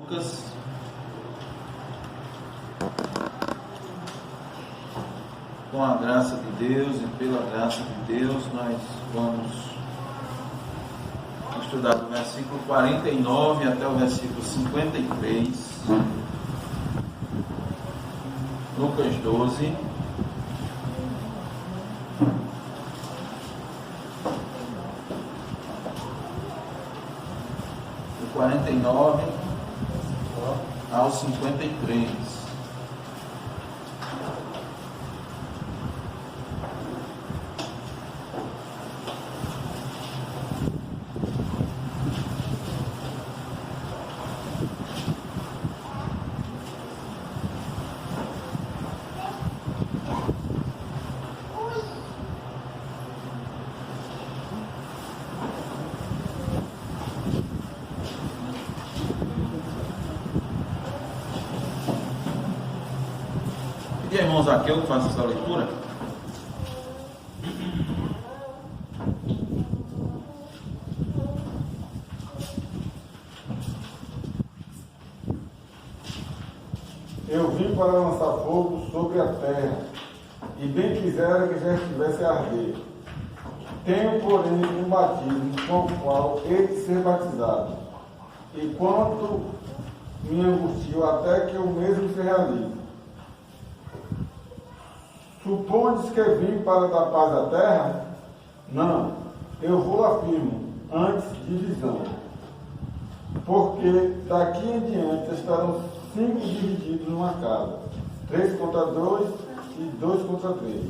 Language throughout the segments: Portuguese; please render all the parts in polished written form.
Lucas, com a graça de Deus e pela graça de Deus, nós vamos estudar do versículo 49 até o versículo 53, Lucas 12. Do 49 ao 53. Pedir a irmão Zaqueu que faça essa leitura. Eu vim para lançar fogo sobre a terra, e bem quisera que já estivesse a arder. Tenho, porém, um batismo com o qual hei de ser batizado, e quanto me angustio até que eu mesmo se realize. Supondes que vim para dar paz à terra? Não, eu vou afirmo, antes divisão. Porque daqui em diante estarão 5 divididos numa casa, 3 contra 2 e 2 contra 3.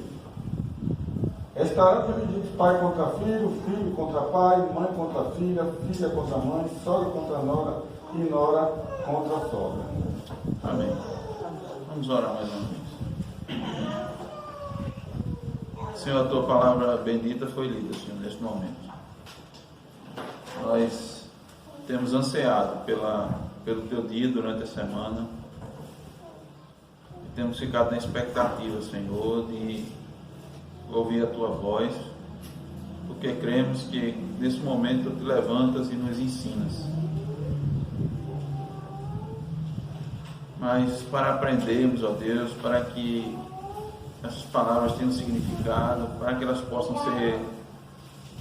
Estarão divididos pai contra filho, filho contra pai, mãe contra filha, filha contra mãe, sogra contra nora e nora contra sogra. Amém. Vamos orar mais uma vez. Senhor, a tua palavra bendita foi lida, Senhor, neste momento. Nós temos ansiado pelo teu dia durante a semana e temos ficado na expectativa, Senhor, de ouvir a tua voz, porque cremos que nesse momento tu te levantas e nos ensinas. Mas para aprendermos, ó Deus, para que essas palavras tenham significado, para que elas possam ser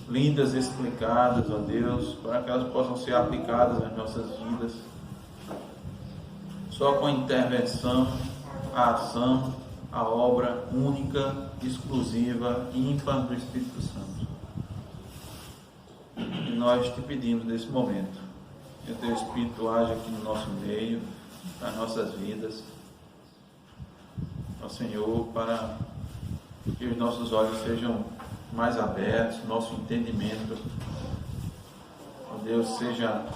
lindas, explicadas, ó Deus, para que elas possam ser aplicadas nas nossas vidas. Só com a intervenção, a ação, a obra única, exclusiva e ímpar do Espírito Santo. E nós te pedimos nesse momento que o teu Espírito age aqui no nosso meio, nas nossas vidas, ó Senhor, para que os nossos olhos sejam mais abertos, nosso entendimento, ó Deus, seja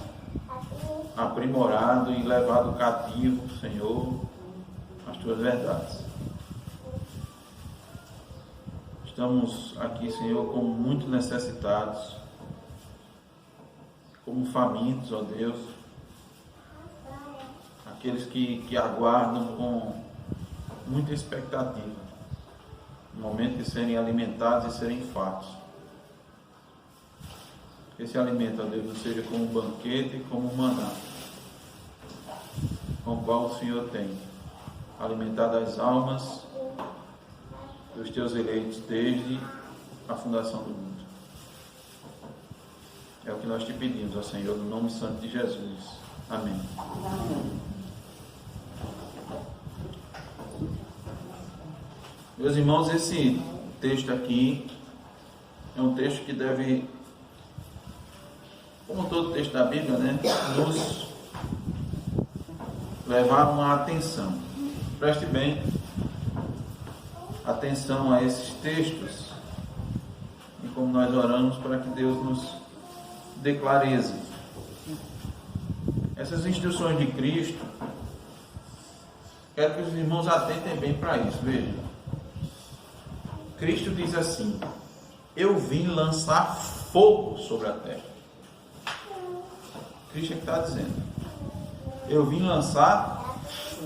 aprimorado e levado cativo, Senhor, às tuas verdades. Estamos aqui, Senhor, como muito necessitados, como famintos, ó Deus, aqueles que aguardam com muita expectativa no momento de serem alimentados e serem fartos. Que esse alimento, ó Deus, não seja como um banquete, como um maná, com o qual o Senhor tem alimentado as almas dos teus eleitos desde a fundação do mundo. É o que nós te pedimos, ó Senhor, no nome santo de Jesus. Amém. Meus irmãos, esse texto aqui é um texto que deve, como todo texto da Bíblia, né, nos levar uma atenção. Preste bem atenção a esses textos e como nós oramos para que Deus nos dê clareza. Essas instruções de Cristo, quero que os irmãos atentem bem para isso. Vejam, Cristo diz assim: eu vim lançar fogo sobre a terra. Cristo é que está dizendo: eu vim lançar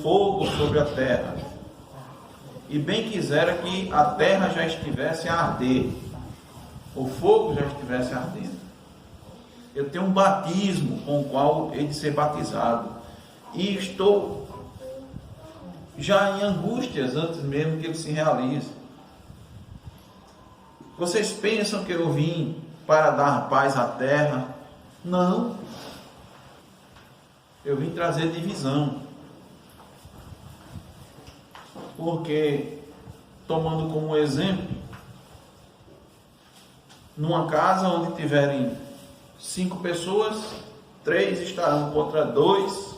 fogo sobre a terra, e bem quisera que a terra já estivesse a arder, o fogo já estivesse ardendo. Eu tenho um batismo com o qual hei de ser batizado, e estou já em angústias antes mesmo que ele se realize. Vocês pensam que eu vim para dar paz à terra? Não. Eu vim trazer divisão. Porque, tomando como exemplo, numa casa onde tiverem 5 pessoas, 3 estarão contra 2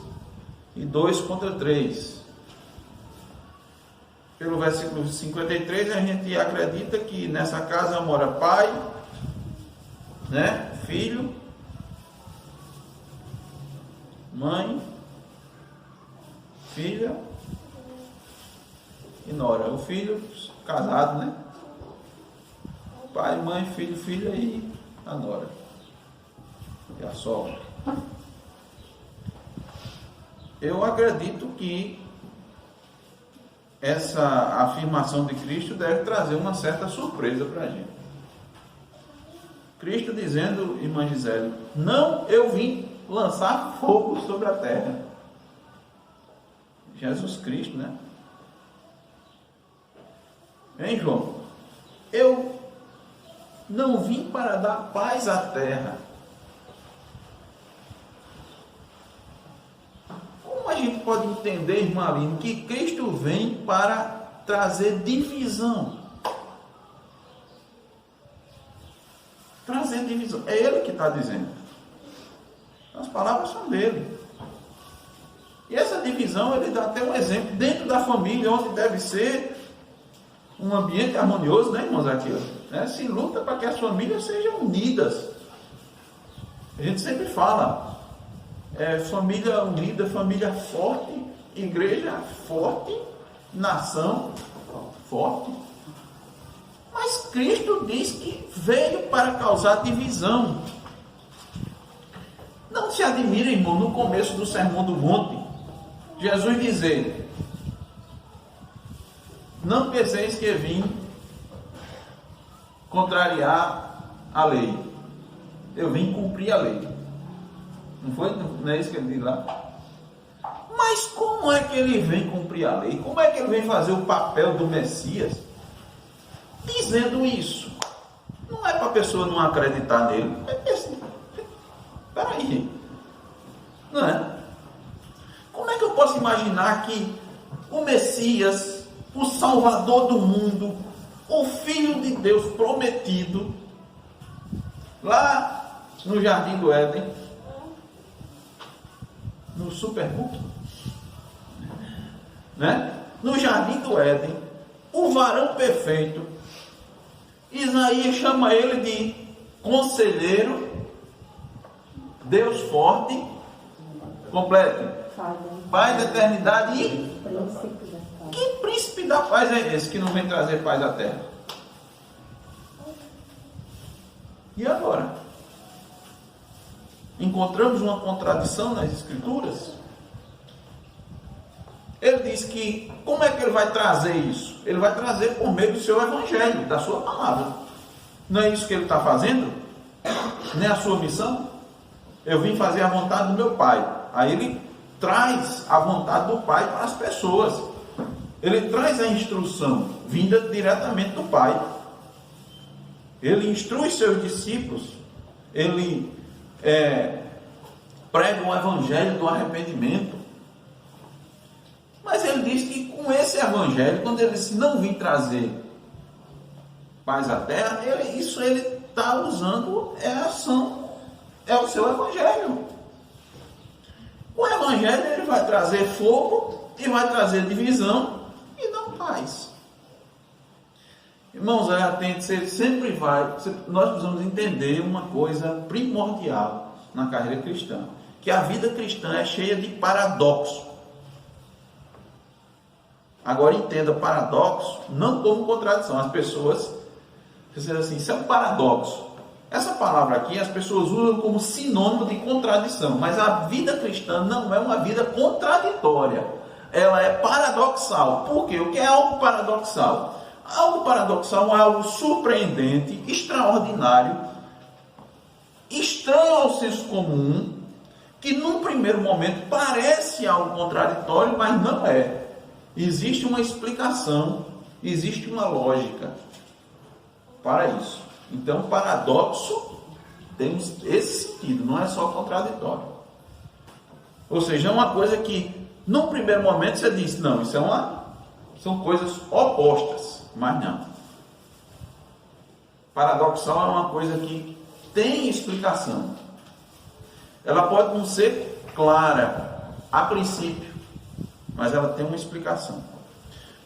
e 2 contra 3. Pelo versículo 53, a gente acredita que nessa casa mora pai, né, filho, mãe, filha e nora. O filho casado, né? Pai, mãe, filho, filha e a nora. E a sogra. Eu acredito que essa afirmação de Cristo deve trazer uma certa surpresa para a gente. Cristo dizendo, irmã Gisele, não, eu vim lançar fogo sobre a terra. Jesus Cristo, né? Hein, João? Eu não vim para dar paz à terra. Como a gente pode entender, irmã Aline, que Cristo vem para trazer divisão? Trazer divisão. É Ele que está dizendo. As palavras são dele. E essa divisão, ele dá até um exemplo dentro da família, onde deve ser um ambiente harmonioso, né, irmãos, aqui, né? Se luta para que as famílias sejam unidas. A gente sempre fala, família unida, família forte, igreja forte, nação forte. Mas Cristo diz que veio para causar divisão. Não se admire, irmão, no começo do Sermão do Monte, Jesus dizer: não penseis que vim contrariar a lei. Eu vim cumprir a lei. Não foi? Não é isso que ele diz lá? Mas como é que ele vem cumprir a lei? Como é que ele vem fazer o papel do Messias? Dizendo isso. Não é para a pessoa não acreditar nele. Peraí. Não é? Como é que eu posso imaginar que o Messias, o Salvador do mundo, o Filho de Deus prometido, lá no Jardim do Éden, no Superbook, né? No Jardim do Éden, o varão perfeito, Isaías chama ele de conselheiro, Deus forte, completo, Pai da eternidade e que príncipe da paz é esse que não vem trazer paz à terra? E agora? Encontramos uma contradição nas Escrituras? Ele diz que, como é que ele vai trazer isso? Ele vai trazer por meio do seu evangelho, da sua palavra. Não é isso que ele está fazendo? Nem a sua missão? Eu vim fazer a vontade do meu Pai. Aí ele traz a vontade do Pai para as pessoas. Ele traz a instrução vinda diretamente do Pai. Ele instrui seus discípulos. Ele prega o evangelho do arrependimento. Mas ele diz que com esse evangelho, quando ele disse não vim trazer paz à terra, ele está usando a ação, é o seu evangelho. O evangelho ele vai trazer fogo e vai trazer divisão e não paz. Irmãos, atente, ele sempre vai. Nós precisamos entender uma coisa primordial na carreira cristã, que a vida cristã é cheia de paradoxo. Agora entenda paradoxo não como contradição. As pessoas dizem assim, isso é um paradoxo. Essa palavra aqui as pessoas usam como sinônimo de contradição, mas a vida cristã não é uma vida contraditória. Ela é paradoxal. Por quê? O que é algo paradoxal? Algo paradoxal é algo surpreendente, extraordinário, estranho ao senso comum, que num primeiro momento parece algo contraditório, mas não é. Existe uma explicação, existe uma lógica para isso. Então, paradoxo tem esse sentido, não é só contraditório. Ou seja, é uma coisa que, num primeiro momento, você diz, não, isso são coisas opostas, mas não. Paradoxal é uma coisa que tem explicação. Ela pode não ser clara a princípio, mas ela tem uma explicação.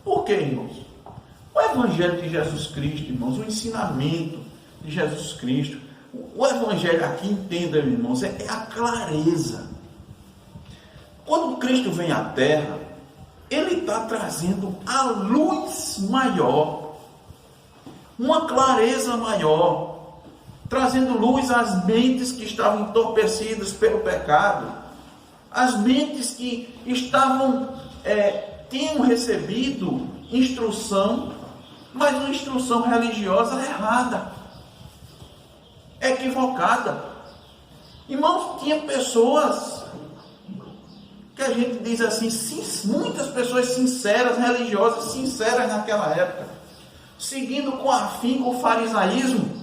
Por quê, irmãos? O Evangelho de Jesus Cristo, irmãos, o ensinamento de Jesus Cristo, o Evangelho aqui, entendam, irmãos, é a clareza. Quando Cristo vem à Terra, Ele está trazendo a luz maior, uma clareza maior, trazendo luz às mentes que estavam entorpecidas pelo pecado, as mentes que tinham recebido instrução, mas uma instrução religiosa errada, equivocada. Irmãos, tinha pessoas que a gente diz assim, muitas pessoas sinceras, religiosas, sinceras naquela época, seguindo com afinco o farisaísmo,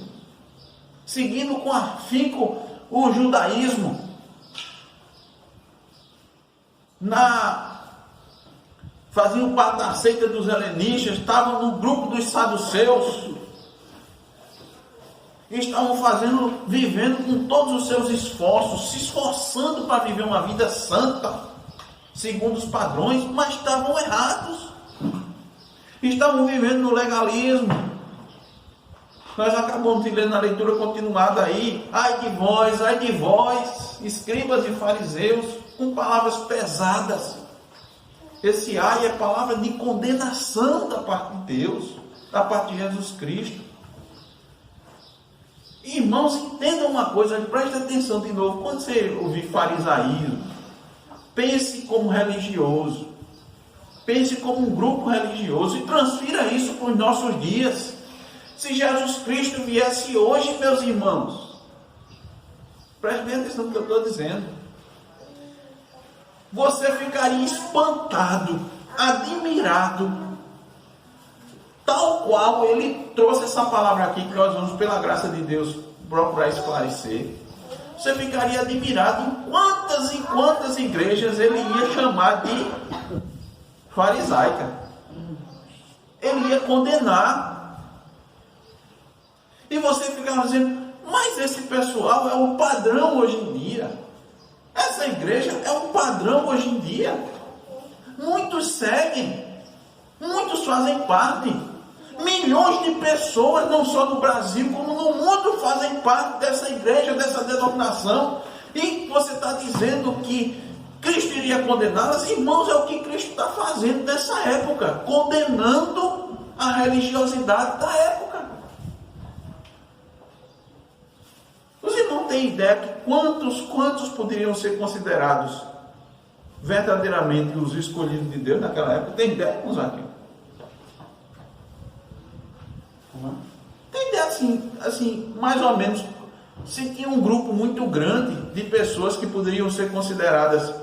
seguindo com afinco o judaísmo, faziam parte da seita dos helenistas, estavam no grupo dos saduceus, estavam vivendo com todos os seus esforços, se esforçando para viver uma vida santa, segundo os padrões, mas estavam errados, estavam vivendo no legalismo. Nós acabamos de ler na leitura continuada aí, ai de vós, escribas e fariseus, com palavras pesadas. Esse ai é palavra de condenação da parte de Deus, da parte de Jesus Cristo. Irmãos, entendam uma coisa, preste atenção de novo, quando você ouvir farisaísmo, pense como religioso, pense como um grupo religioso e transfira isso para os nossos dias. Se Jesus Cristo viesse hoje, meus irmãos, preste bem atenção no que eu estou dizendo, você ficaria espantado, admirado, tal qual ele trouxe essa palavra aqui, que nós vamos, pela graça de Deus, procurar esclarecer. Você ficaria admirado em quantas e quantas igrejas ele ia chamar de farisaica. Ele ia condenar. E você ficava dizendo, mas esse pessoal é o padrão hoje em dia. Essa igreja é o padrão hoje em dia. Muitos seguem, muitos fazem parte. Milhões de pessoas, não só no Brasil, como no mundo, fazem parte dessa igreja, dessa denominação. E você está dizendo que Cristo iria condená-las? Irmãos, é o que Cristo está fazendo nessa época, condenando a religiosidade da época. Você não tem ideia de quantos poderiam ser considerados verdadeiramente os escolhidos de Deus naquela época? Tem ideia, irmãos, aqui? Tem ideia assim, mais ou menos, se tinha um grupo muito grande de pessoas que poderiam ser consideradas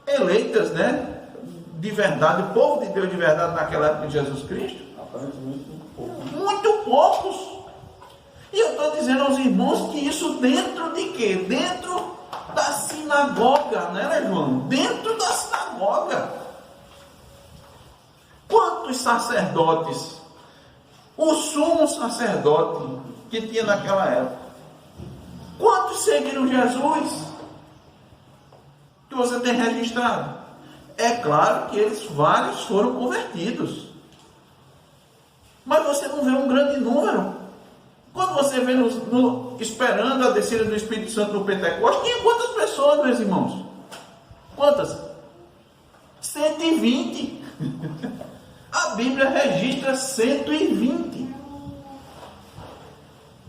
eleitas, né, de verdade, o povo de Deus de verdade naquela época de Jesus Cristo? Aparentemente muito poucos. E eu estou dizendo aos irmãos que isso dentro de quê? Dentro da sinagoga, né, João? Dentro da sinagoga. Quantos sacerdotes? O sumo sacerdote que tinha naquela época. Quantos seguiram Jesus? Que você tem registrado? É claro que vários foram convertidos. Mas você não vê um grande número. Quando você vê esperando a descida do Espírito Santo no Pentecostes, tinha quantas pessoas, meus irmãos? Quantas? 120. A Bíblia registra 120.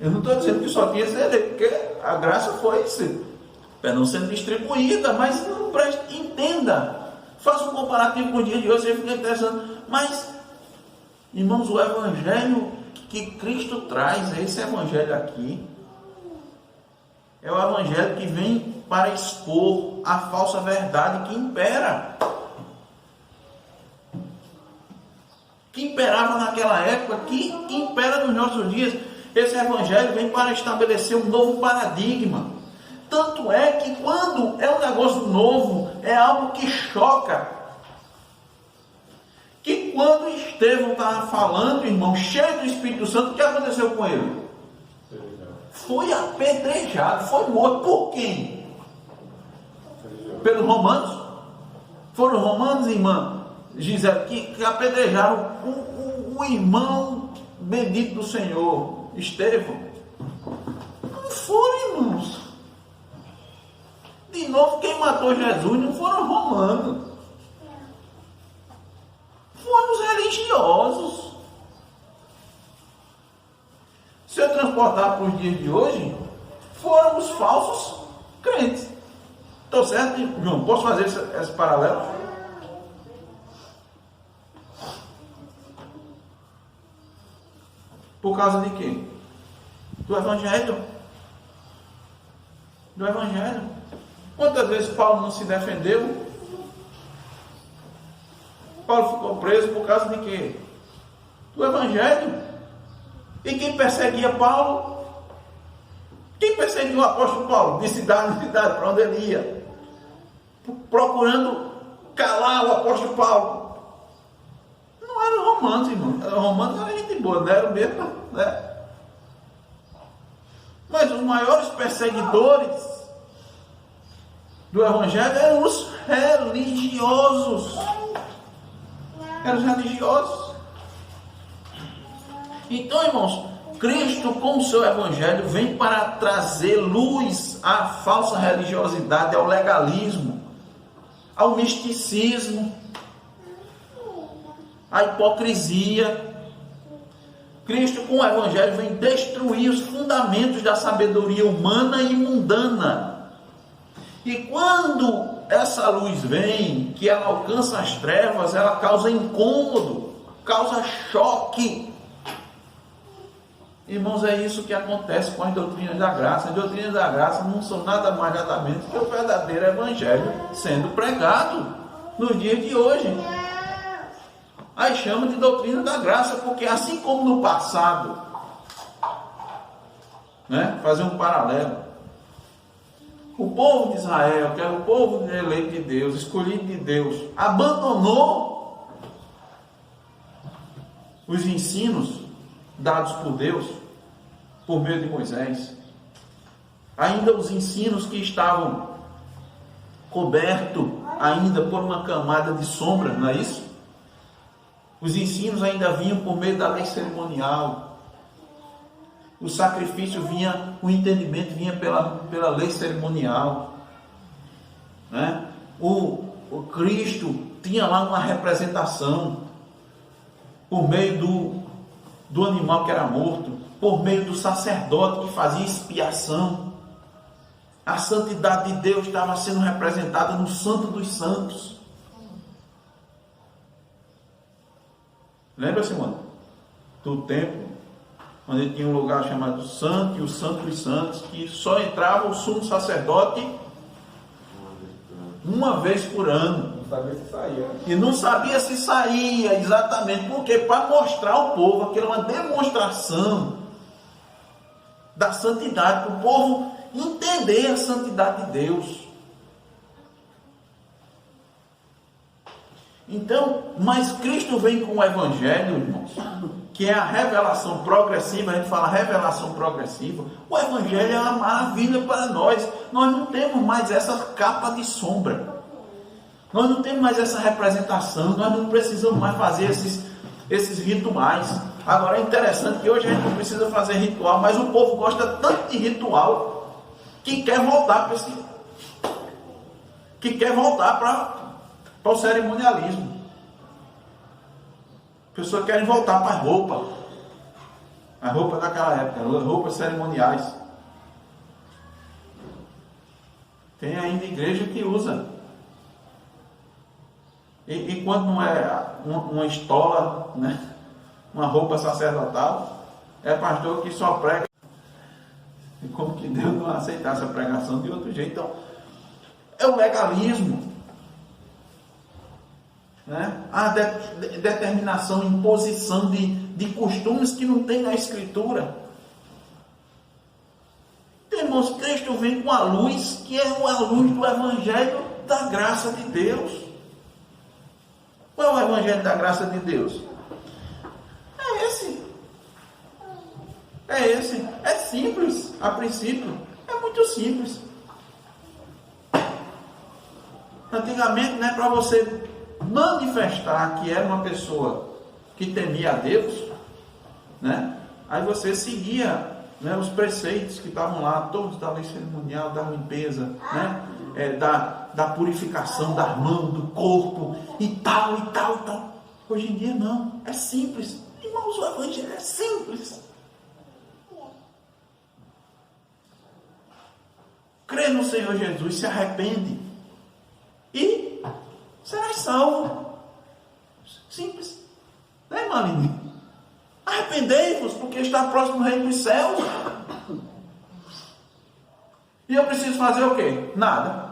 Eu não estou dizendo que só tinha esse eleito, porque a graça foi não sendo distribuída, mas não preste, entenda. Faça um comparativo com o dia de hoje, você fica interessando. Mas, irmãos, o Evangelho que Cristo traz, esse Evangelho aqui, é o Evangelho que vem para expor a falsa verdade que impera. Que imperava naquela época, que impera nos nossos dias. Esse evangelho vem para estabelecer um novo paradigma. Tanto é que quando é um negócio novo, é algo que choca. Que quando Estevão estava falando, irmão, cheio do Espírito Santo, o que aconteceu com ele? Foi apedrejado, foi morto. Por quem? Pelos romanos? Foram os romanos, irmã Gisele, que apedrejaram o irmão bendito do Senhor, Estevão. Não foram, irmãos. De novo, quem matou Jesus não foram os romanos. Foram os religiosos. Se eu transportar para os dias de hoje, foram os falsos crentes. Estou certo, João? Posso fazer esse paralelo? Por causa de quê? Do Evangelho. Do Evangelho. Quantas vezes Paulo não se defendeu? Paulo ficou preso por causa de quê? Do Evangelho. E quem perseguia Paulo? Quem perseguiu o apóstolo Paulo? De cidade em cidade, para onde ele ia? Procurando calar o apóstolo Paulo. Não eram romanos, irmão. Os romanos eram gente boa, não eram mesmo, né? Mas os maiores perseguidores do Evangelho eram os religiosos. Eram os religiosos. Então, irmãos, Cristo com o seu Evangelho vem para trazer luz à falsa religiosidade, ao legalismo, ao misticismo, à hipocrisia. Cristo com o Evangelho vem destruir os fundamentos da sabedoria humana e mundana. E quando essa luz vem, que ela alcança as trevas, ela causa incômodo, causa choque. Irmãos, é isso que acontece com as doutrinas da graça. As doutrinas da graça não são nada mais nada menos que o verdadeiro Evangelho sendo pregado nos dias de hoje. Aí chama de doutrina da graça, porque assim como no passado, né, fazer um paralelo, o povo de Israel, que era o povo eleito de Deus, escolhido de Deus, abandonou os ensinos dados por Deus, por meio de Moisés. Ainda os ensinos que estavam cobertos ainda por uma camada de sombra, não é isso? Os ensinos ainda vinham por meio da lei cerimonial. O sacrifício vinha, o entendimento vinha pela lei cerimonial, né? O Cristo tinha lá uma representação por meio do animal que era morto, por meio do sacerdote que fazia expiação. A santidade de Deus estava sendo representada no Santo dos Santos. Lembra-se, mano, do templo, onde tinha um lugar chamado Santo e o Santo dos Santos, que só entrava o sumo sacerdote uma vez por ano. Não sabia se saía. E não sabia se saía, exatamente, porque para mostrar ao povo, aquilo é uma demonstração da santidade, para o povo entender a santidade de Deus. Então, mas Cristo vem com o Evangelho, irmãos, que é a revelação progressiva. A gente fala revelação progressiva. O Evangelho é uma maravilha para nós. Nós não temos mais essa capa de sombra. Nós não temos mais essa representação. Nós não precisamos mais fazer esses rituais. Agora é interessante que hoje a gente não precisa fazer ritual, mas o povo gosta tanto de ritual que quer voltar para o cerimonialismo. Pessoas querem voltar para a roupa daquela época, as roupas cerimoniais. Tem ainda igreja que usa. E quando não é uma estola, né, uma roupa sacerdotal, é pastor que só prega. E como que Deus não aceitar essa pregação de outro jeito. Então, é o legalismo, né? A determinação, imposição de costumes que não tem na Escritura. Irmãos, Cristo vem com a luz, que é a luz do Evangelho da graça de Deus. Qual é o Evangelho da graça de Deus? É esse. É esse. É simples, a princípio. É muito simples. Antigamente, né, para você manifestar que era uma pessoa que temia a Deus, né, aí você seguia, né, os preceitos que estavam lá, todos da lei cerimonial, da limpeza, né, da purificação das mãos, do corpo, e tal, e tal, e tal. Hoje em dia não, é simples. Irmãos, o Evangelho é simples. Crê no Senhor Jesus, se arrepende e serás salvo. Simples. Né, Maline? Arrependei-vos, porque está próximo o reino dos céus. E eu preciso fazer o quê? Nada.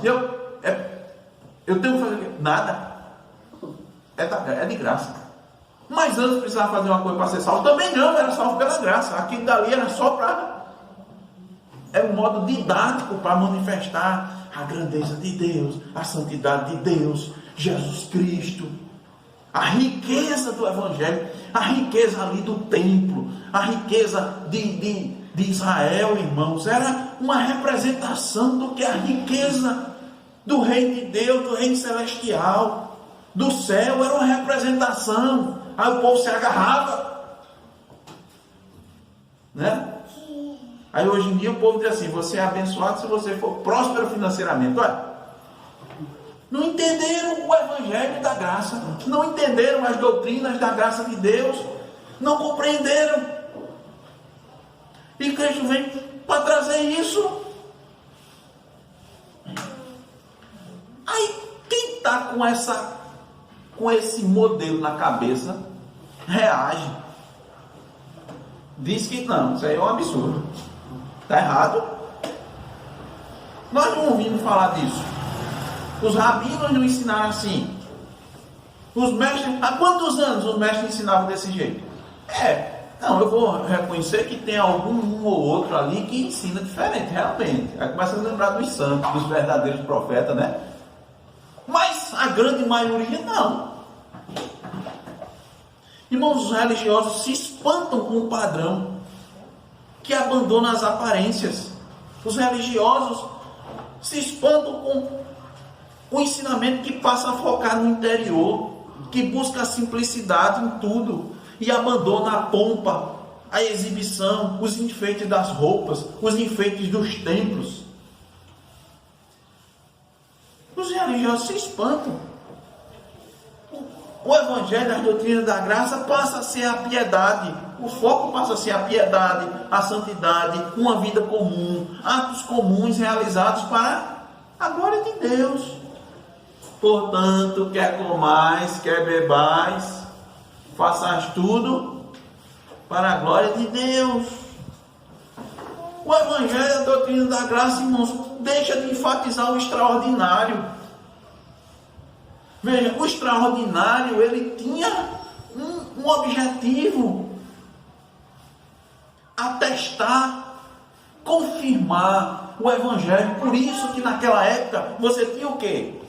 Eu tenho que fazer o quê? Nada. É de graça. Mas antes precisava fazer uma coisa para ser salvo? Também não, era salvo pela graça. Aquilo dali era só para... É um modo didático para manifestar a grandeza de Deus, a santidade de Deus, Jesus Cristo, a riqueza do Evangelho, a riqueza ali do templo, a riqueza de Israel, irmãos, era uma representação do que a riqueza do reino de Deus, do reino celestial, do céu, era uma representação. Aí o povo se agarrava, né? Aí hoje em dia o povo diz assim: você é abençoado se você for próspero financeiramente. Olha, não entenderam o Evangelho da graça, não entenderam as doutrinas da graça de Deus, não compreenderam. E Cristo vem para trazer isso. Aí quem está com esse modelo na cabeça reage, diz que não, isso aí é um absurdo, está errado. Nós não ouvimos falar disso. Os rabinos não ensinaram assim. Os mestres, há quantos anos os mestres ensinavam desse jeito? Não, eu vou reconhecer que tem um ou outro ali que ensina diferente, realmente. Aí começa a lembrar dos santos, dos verdadeiros profetas, né? Mas a grande maioria não. Irmãos, os religiosos se espantam com o padrão que abandona as aparências. Os religiosos se espantam com o ensinamento que passa a focar no interior, que busca a simplicidade em tudo e abandona a pompa, a exibição, os enfeites das roupas, os enfeites dos templos. Os religiosos se espantam. O Evangelho, as doutrinas da graça, passa a ser a piedade. O foco passa a ser a piedade, a santidade, uma vida comum, atos comuns realizados para a glória de Deus. Portanto, quer comais, quer bebais, façais tudo para a glória de Deus. O Evangelho, a doutrina da graça, irmãos, deixa de enfatizar o extraordinário. Veja, o extraordinário, ele tinha um objetivo: atestar, confirmar o Evangelho. Por isso que naquela época você tinha o quê?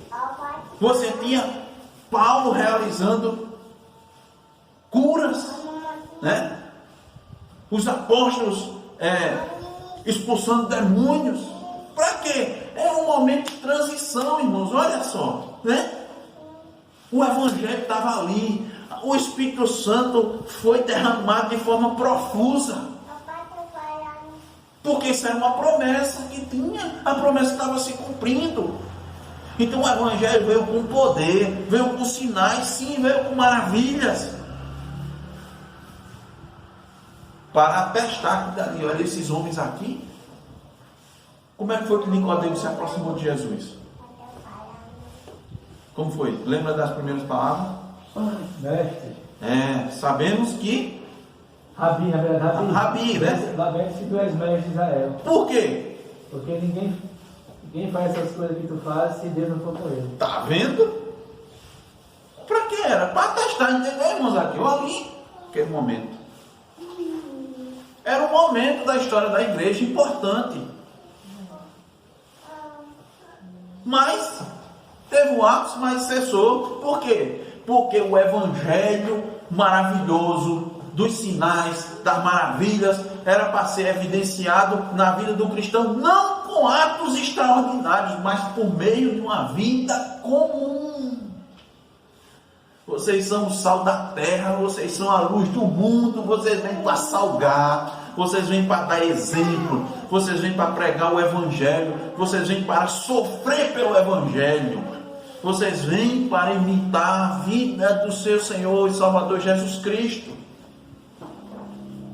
Você tinha Paulo realizando curas, né? Os apóstolos expulsando demônios. Para quê? É um momento de transição, irmãos. Olha só, né? O Evangelho estava ali, o Espírito Santo foi derramado de forma profusa, porque isso era uma promessa que tinha, a promessa estava se cumprindo. Então o Evangelho veio com poder, veio com sinais, sim, veio com maravilhas, para atestar que dali, olha, esses homens aqui. Como é que foi que Nicodemo se aproximou de Jesus? Como foi? Lembra das primeiras palavras? Mestre. Sabemos que... Rabi, na verdade. Rabi, né? Lamento-se que tu és mestre de Israel. Por quê? Porque ninguém Quem faz essas coisas que tu faz se Deus não for com ele? Tá vendo? Para que era? Para testar, entendeu, irmãos? Aqui, ali, aquele momento. Era um momento da história da igreja importante. Mas teve um ápice, mas cessou. Por quê? Porque o evangelho maravilhoso dos sinais, das maravilhas, era para ser evidenciado na vida do cristão, não com atos extraordinários, mas por meio de uma vida comum. Vocês são o sal da terra, vocês são a luz do mundo, vocês vêm para salgar, vocês vêm para dar exemplo, vocês vêm para pregar o evangelho, vocês vêm para sofrer pelo evangelho, vocês vêm para imitar a vida do seu Senhor e Salvador Jesus Cristo.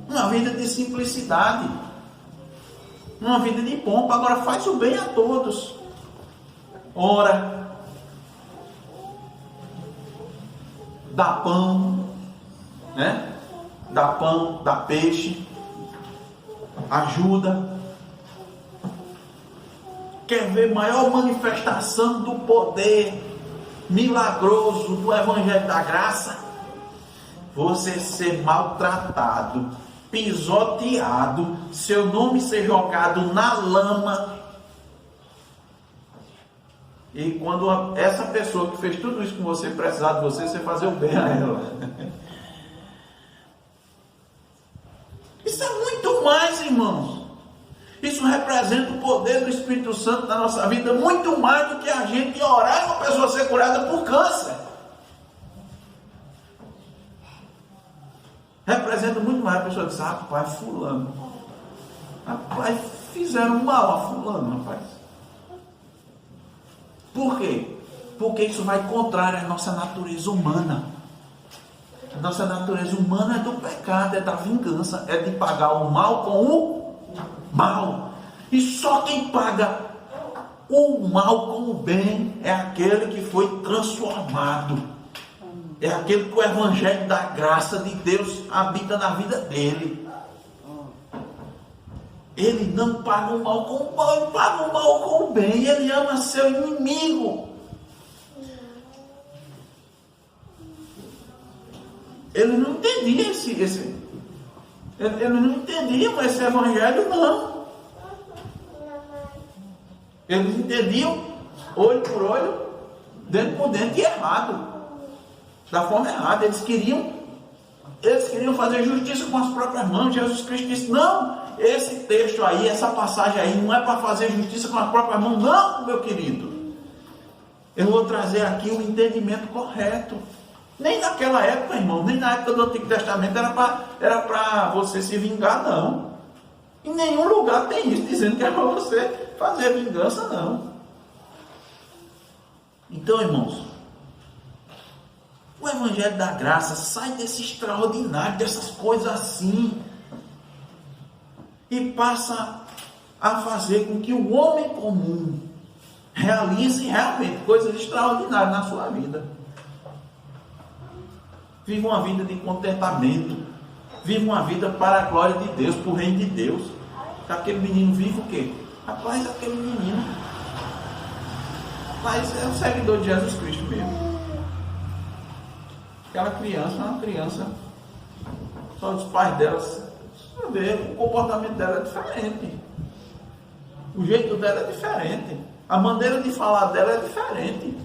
Uma vida de simplicidade, uma vida de pompa. Agora faz o bem a todos. Ora, dá pão, né? Dá pão, dá peixe, ajuda. Quer ver maior manifestação do poder milagroso do Evangelho da Graça? Você ser maltratado, pisoteado, seu nome ser jogado na lama. E quando essa pessoa que fez tudo isso com você precisar de você, você fazer o bem a ela. Isso é muito mais, irmãos. Isso representa o poder do Espírito Santo na nossa vida, muito mais do que a gente orar e uma pessoa ser curada por câncer. Representa muito mais. A pessoa diz: rapaz, fulano, rapaz, fizeram mal a fulano, rapaz. Por quê? Porque isso vai contrário à nossa natureza humana. A nossa natureza humana é do pecado, é da vingança, é de pagar o mal com o mal. E só quem paga o mal com o bem é aquele que foi transformado. É aquele que o Evangelho da graça de Deus habita na vida dele. Ele não paga o mal com o mal, ele paga o mal com o bem. Ele ama seu inimigo. Ele não entendia ele não entendia esse Evangelho, não. Eles entendiam olho por olho, dente por dente e errado. Da forma errada. Eles queriam fazer justiça com as próprias mãos. Jesus Cristo disse: não, esse texto aí, essa passagem aí, não é para fazer justiça com as próprias mãos, não, meu querido. Eu vou trazer aqui o entendimento correto. Nem naquela época, irmão, nem na época do Antigo Testamento era para você se vingar, não. Em nenhum lugar tem isso, dizendo que é para você fazer vingança, não. Então, irmãos, o Evangelho da Graça sai desse extraordinário, dessas coisas assim, e passa a fazer com que o homem comum realize realmente coisas extraordinárias na sua vida. Viva uma vida de contentamento, viva uma vida para a glória de Deus, para o reino de Deus. Aquele menino vive o quê? Rapaz, aquele menino, mas é um seguidor de Jesus Cristo mesmo. Aquela criança é uma criança, só os pais dela, você vê, o comportamento dela é diferente, o jeito dela é diferente, a maneira de falar dela é diferente.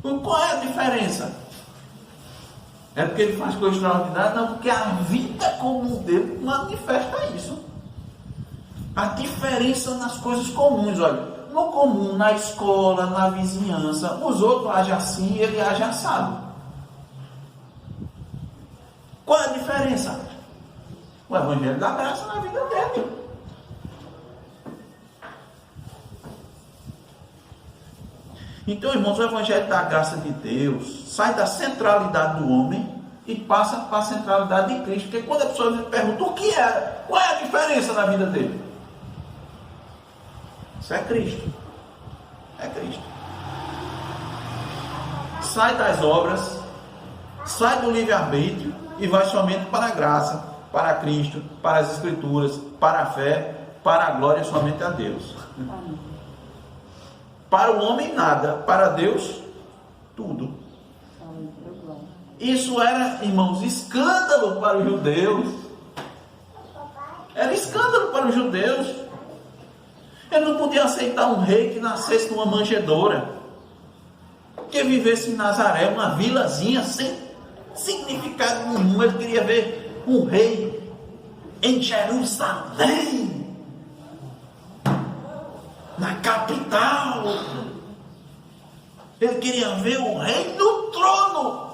Qual é a diferença? É porque ele faz coisas extraordinárias? Não, porque a vida comum dele manifesta isso. A diferença nas coisas comuns, olha, no comum, na escola, na vizinhança, os outros agem assim, ele age assado. Qual é a diferença? O Evangelho da Graça na vida dele. Então, irmãos, o Evangelho da Graça de Deus sai da centralidade do homem e passa para a centralidade de Cristo. Porque quando a pessoa me pergunta o que é, qual é a diferença na vida dele? Isso é Cristo. É Cristo. Sai das obras, sai do livre-arbítrio e vai somente para a graça, para Cristo, para as Escrituras, para a fé, para a glória somente a Deus. Para o homem nada, para Deus tudo. Isso era, irmãos, escândalo para os judeus. Era escândalo para os judeus. Ele não podia aceitar um rei que nascesse numa manjedoura, que vivesse em Nazaré, uma vilazinha sem significado nenhum. Ele queria ver um rei em Jerusalém, na capital. Ele queria ver o rei no trono.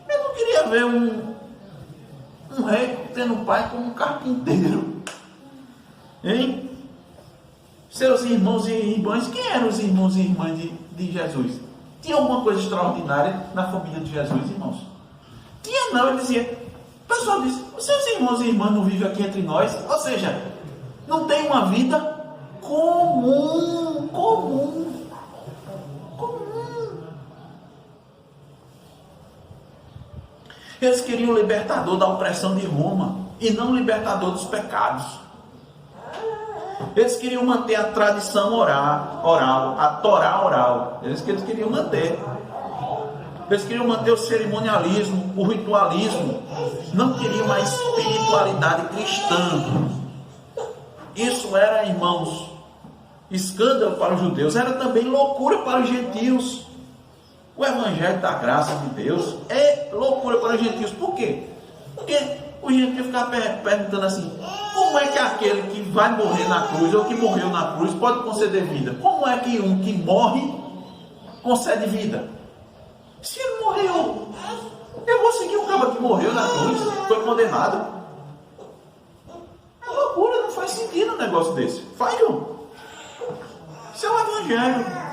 Ele não queria ver um rei tendo um pai como um carpinteiro. Hein? Seus irmãos e irmãs, quem eram os irmãos e irmãs de Jesus? Tinha alguma coisa extraordinária na família de Jesus, irmãos? Tinha não, ele dizia. O pessoal disse, os seus irmãos e irmãs não vivem aqui entre nós? Ou seja, não tem uma vida comum. Eles queriam o libertador da opressão de Roma e não o libertador dos pecados. Eles queriam manter a tradição oral, a Torá oral. Eles queriam manter. Eles queriam manter o cerimonialismo, o ritualismo. Não queriam a espiritualidade cristã. Isso era, irmãos, escândalo para os judeus. Era também loucura para os gentios. O evangelho da graça de Deus é loucura para os gentios. Por quê? Porque o gentio ficava perguntando assim: como é que aquele que vai morrer na cruz, ou que morreu na cruz, pode conceder vida? Como é que um que morre concede vida? Se ele morreu, eu vou seguir o cara que morreu na cruz, foi condenado. É loucura, não faz sentido um negócio desse. Faz, não. Isso é o evangelho.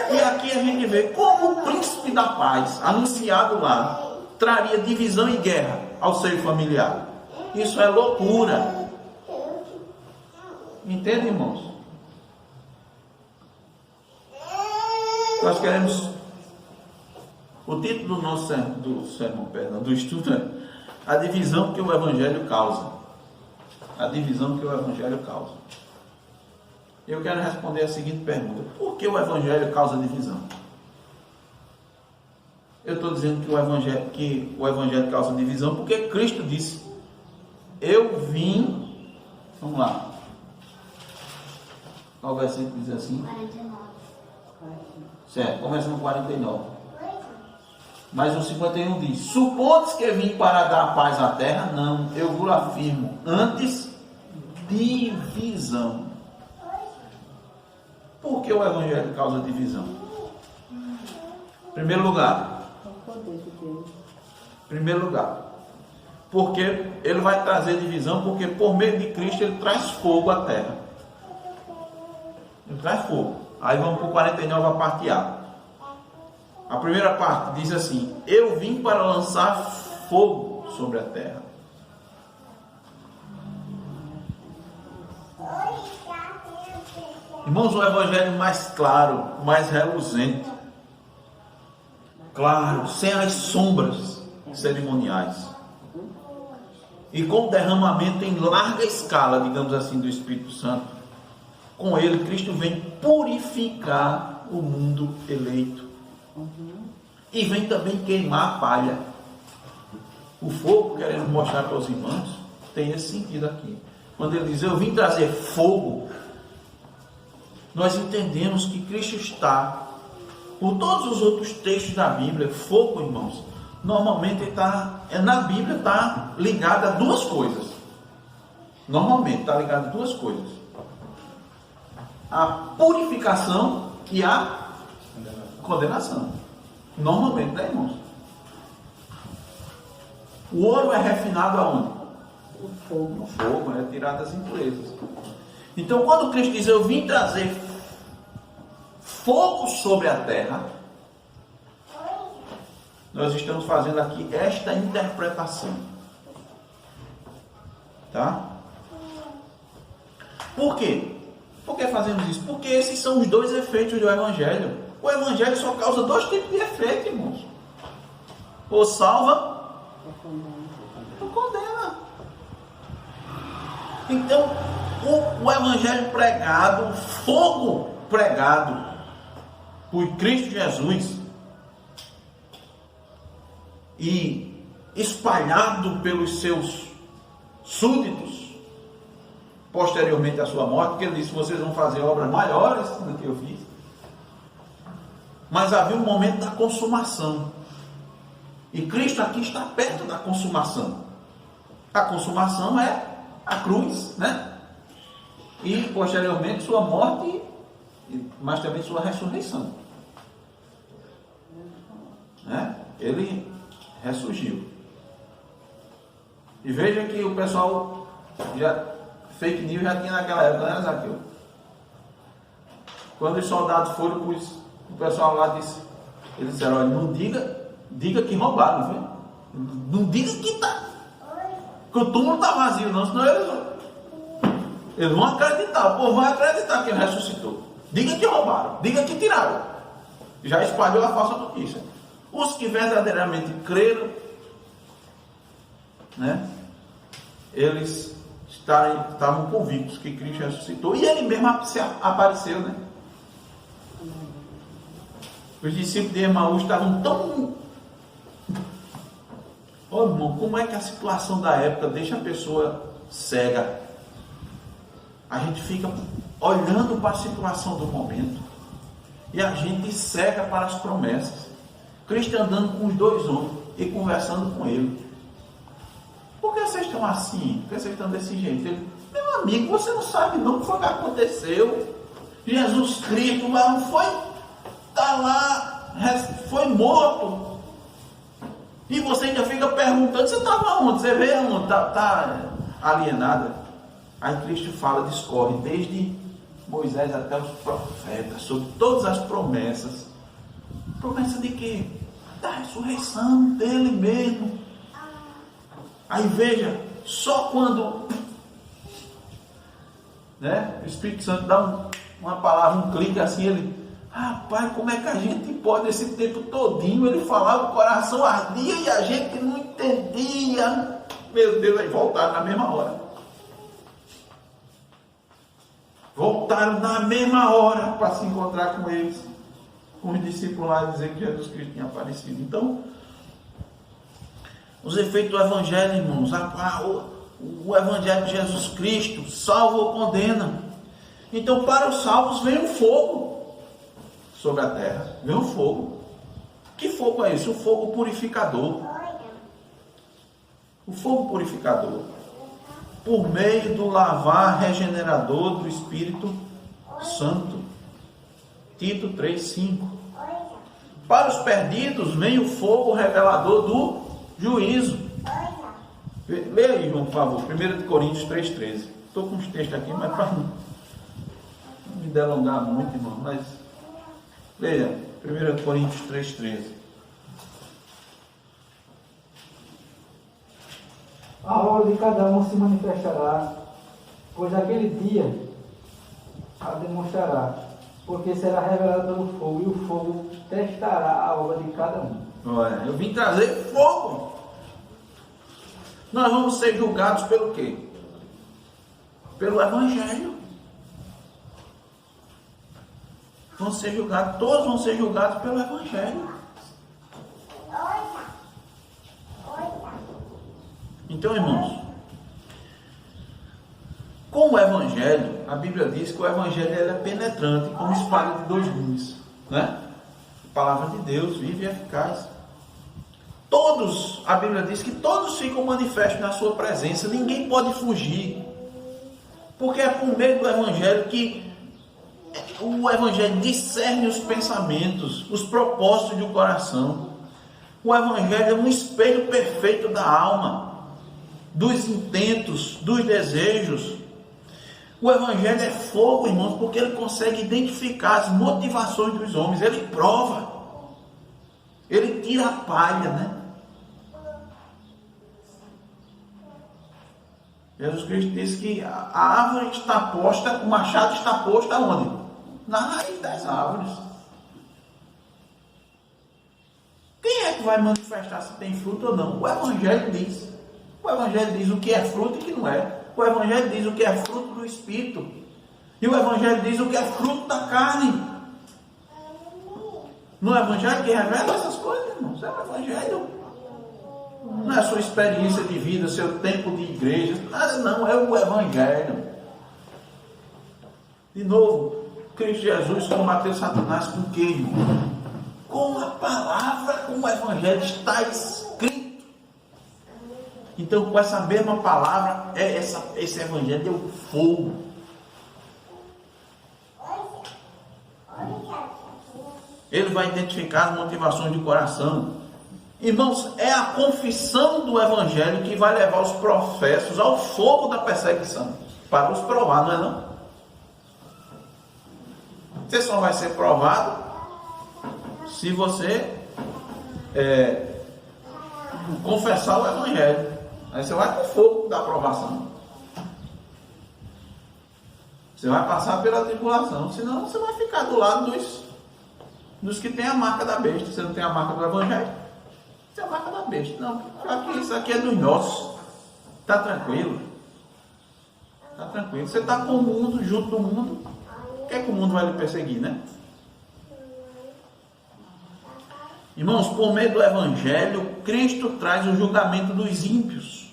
E aqui a gente vê como o príncipe da paz, anunciado lá, traria divisão e guerra ao seio familiar. Isso é loucura. Entende, irmãos? Nós queremos... O título do nosso do estudo é a divisão que o evangelho causa. A divisão que o evangelho causa. Eu quero responder a seguinte pergunta: por que o evangelho causa divisão? Eu estou dizendo que o evangelho causa divisão porque Cristo disse: eu vim. Vamos lá. Qual versículo diz assim? 49. Certo, começa no 49. Mas o 51 diz: supondes que vim para dar paz à terra? Não, eu vos afirmo, antes divisão. Por que o evangelho causa divisão? Em primeiro lugar, porque ele vai trazer divisão, porque por meio de Cristo ele traz fogo à terra. Ele traz fogo. Aí vamos para o 49, a parte A. A primeira parte diz assim: eu vim para lançar fogo sobre a terra. Irmãos, o evangelho mais claro, mais reluzente, claro, sem as sombras cerimoniais, e com derramamento em larga escala, digamos assim, do Espírito Santo. Com ele, Cristo vem purificar o mundo eleito. E vem também queimar a palha. O fogo, querendo mostrar para os irmãos, tem esse sentido aqui. Quando ele diz: eu vim trazer fogo, nós entendemos que Cristo está, por todos os outros textos da Bíblia, fogo, irmãos, normalmente na Bíblia está ligado a duas coisas. Normalmente está ligado a duas coisas: a purificação e a condenação. Normalmente, né, irmãos? O ouro é refinado aonde? O fogo. No fogo, é tirado das impurezas. Então, quando Cristo diz: eu vim trazer fogo sobre a terra, nós estamos fazendo aqui esta interpretação. Tá? Por quê? Por que fazemos isso? Porque esses são os dois efeitos do evangelho. O evangelho só causa dois tipos de efeito, irmãos: ou salva ou condena. Então, o evangelho pregado, o fogo pregado por Cristo Jesus e espalhado pelos seus súditos posteriormente à sua morte, porque ele disse: vocês vão fazer obras maiores do que eu fiz. Mas havia um momento da consumação, e Cristo aqui está perto da consumação. A consumação é a cruz, né? E posteriormente sua morte, mas também sua ressurreição, né? Ele ressurgiu. E veja que o pessoal fake news já tinha naquela época, né, Zaqueu? Quando os soldados foram, o pessoal lá disse, eles disseram: olha, não diga que roubaram, viu? Não diga que o túmulo está vazio, não, senão eles vão acreditar, o povo vai acreditar que ele ressuscitou. Diga que roubaram, diga que tiraram. Já espalhou a falsa notícia. Os que verdadeiramente creram, né, eles estavam convictos que Cristo ressuscitou, e ele mesmo apareceu, né? Os discípulos de Emaús estavam tão... Olha, irmão, como é que a situação da época deixa a pessoa cega? A gente fica olhando para a situação do momento e a gente cega para as promessas. Cristo andando com os dois homens e conversando com ele. Por que vocês estão assim? Por que vocês estão desse jeito? Ele: meu amigo, você não sabe não o que foi que aconteceu. Jesus Cristo não foi, está lá, foi morto. E você ainda fica perguntando: você estava onde? Você vê onde? Está alienada. Aí Cristo fala, discorre desde Moisés até os profetas, sobre todas as promessas. Promessa de quê? Da ressurreição dele mesmo. Aí veja, só quando, né, o Espírito Santo dá uma palavra, um clique assim, ele: rapaz, como é que a gente pode, esse tempo todinho ele falava, o coração ardia e a gente não entendia. Meu Deus, aí voltaram na mesma hora. Voltaram na mesma hora para se encontrar com eles, com os discípulos lá, e dizer que Jesus Cristo tinha aparecido. Então, os efeitos do Evangelho, irmãos, o Evangelho de Jesus Cristo salva ou condena. Então, para os salvos vem um fogo sobre a terra, vem um fogo. Que fogo é esse? O fogo purificador. O fogo purificador, por meio do lavar regenerador do Espírito Santo. Tito 3:5. Para os perdidos vem o fogo revelador do juízo. Leia aí, João, por favor, 1 Coríntios 3:13. Estou com os textos aqui, mas para não me delongar muito, irmão, mas leia 1 Coríntios 3:13. A obra de cada um se manifestará, pois aquele dia a demonstrará, porque será revelada pelo fogo, e o fogo testará a obra de cada um. Olha, eu vim trazer fogo. Nós vamos ser julgados pelo quê? Pelo Evangelho. Vamos ser julgados, todos vão ser julgados pelo Evangelho. Então, irmãos, com o Evangelho, a Bíblia diz que o Evangelho é penetrante, como espada de dois gumes, né? A palavra de Deus, viva e eficaz. Todos, a Bíblia diz que todos ficam manifestos na sua presença, ninguém pode fugir, porque é por meio do Evangelho que o Evangelho discerne os pensamentos, os propósitos do coração. O Evangelho é um espelho perfeito da alma, dos intentos, dos desejos. O Evangelho é fogo, irmãos, porque ele consegue identificar as motivações dos homens, ele prova, ele tira a palha, né? Jesus Cristo disse que a árvore está posta, o machado está posto aonde? Na raiz das árvores. Quem é que vai manifestar se tem fruto ou não? O Evangelho diz. O Evangelho diz o que é fruto e o que não é. O Evangelho diz o que é fruto do Espírito. E o Evangelho diz o que é fruto da carne. No Evangelho que revela essas coisas, irmãos. É o Evangelho. Não é a sua experiência de vida, seu tempo de igreja. Nada não, é o Evangelho. De novo, Cristo Jesus combateu Satanás com o quê, irmão? Com a palavra, com o Evangelho está escrito. Então, com essa mesma palavra, esse Evangelho é o fogo. Ele vai identificar as motivações do coração. Irmãos, é a confissão do Evangelho que vai levar os professos ao fogo da perseguição, para os provar, não é não? Você só vai ser provado se você confessar o Evangelho. Aí você vai para o fogo da aprovação. Você vai passar pela tribulação, senão você vai ficar do lado dos que tem a marca da besta. Você não tem a marca do Evangelho, você tem a marca da besta. Não, isso aqui é dos nossos. Está tranquilo. Está tranquilo. Você está com o mundo, junto do mundo. O que é que o mundo vai lhe perseguir, né? Irmãos, por meio do Evangelho, Cristo traz o julgamento dos ímpios.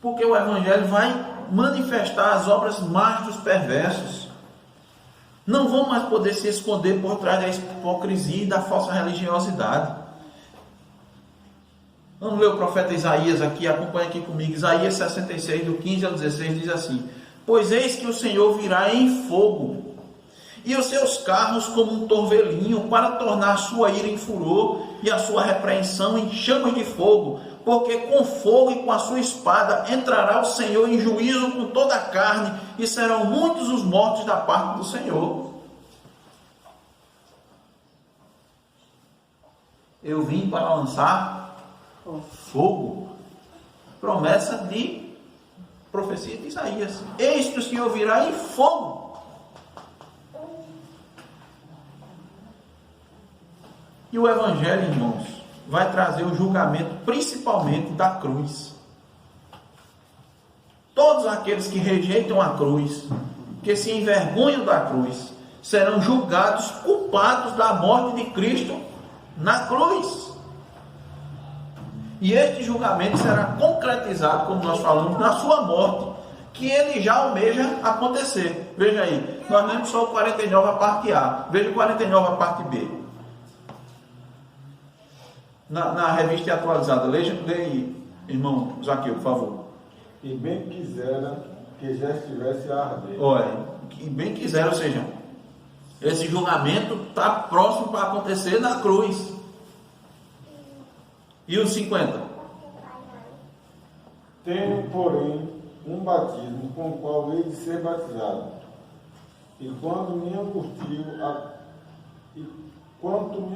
Porque o Evangelho vai manifestar as obras más dos perversos. Não vão mais poder se esconder por trás da hipocrisia e da falsa religiosidade. Vamos ler o profeta Isaías aqui, acompanha aqui comigo. Isaías 66, do 15 ao 16, diz assim: Pois eis que o Senhor virá em fogo, e os seus carros como um torvelinho, para tornar a sua ira em furor e a sua repreensão em chamas de fogo, porque com fogo e com a sua espada entrará o Senhor em juízo com toda a carne, e serão muitos os mortos da parte do Senhor. Eu vim para lançar fogo, promessa de profecia de Isaías. Eis que o Senhor virá em fogo. E o Evangelho, irmãos, vai trazer o julgamento principalmente da cruz. Todos aqueles que rejeitam a cruz, que se envergonham da cruz, serão julgados culpados da morte de Cristo na cruz. E este julgamento será concretizado, como nós falamos, na sua morte, que ele já almeja acontecer. Veja aí, nós lemos só o 49 a parte A, veja o 49 a parte B. Na revista atualizada, leia aí, irmão Zaqueu, por favor. E bem quisera que já estivesse a arder. Olha, que bem quisera, ou seja, esse julgamento está próximo para acontecer na cruz. E os 50? Tenho, porém, um batismo com o qual hei de ser batizado. E quanto me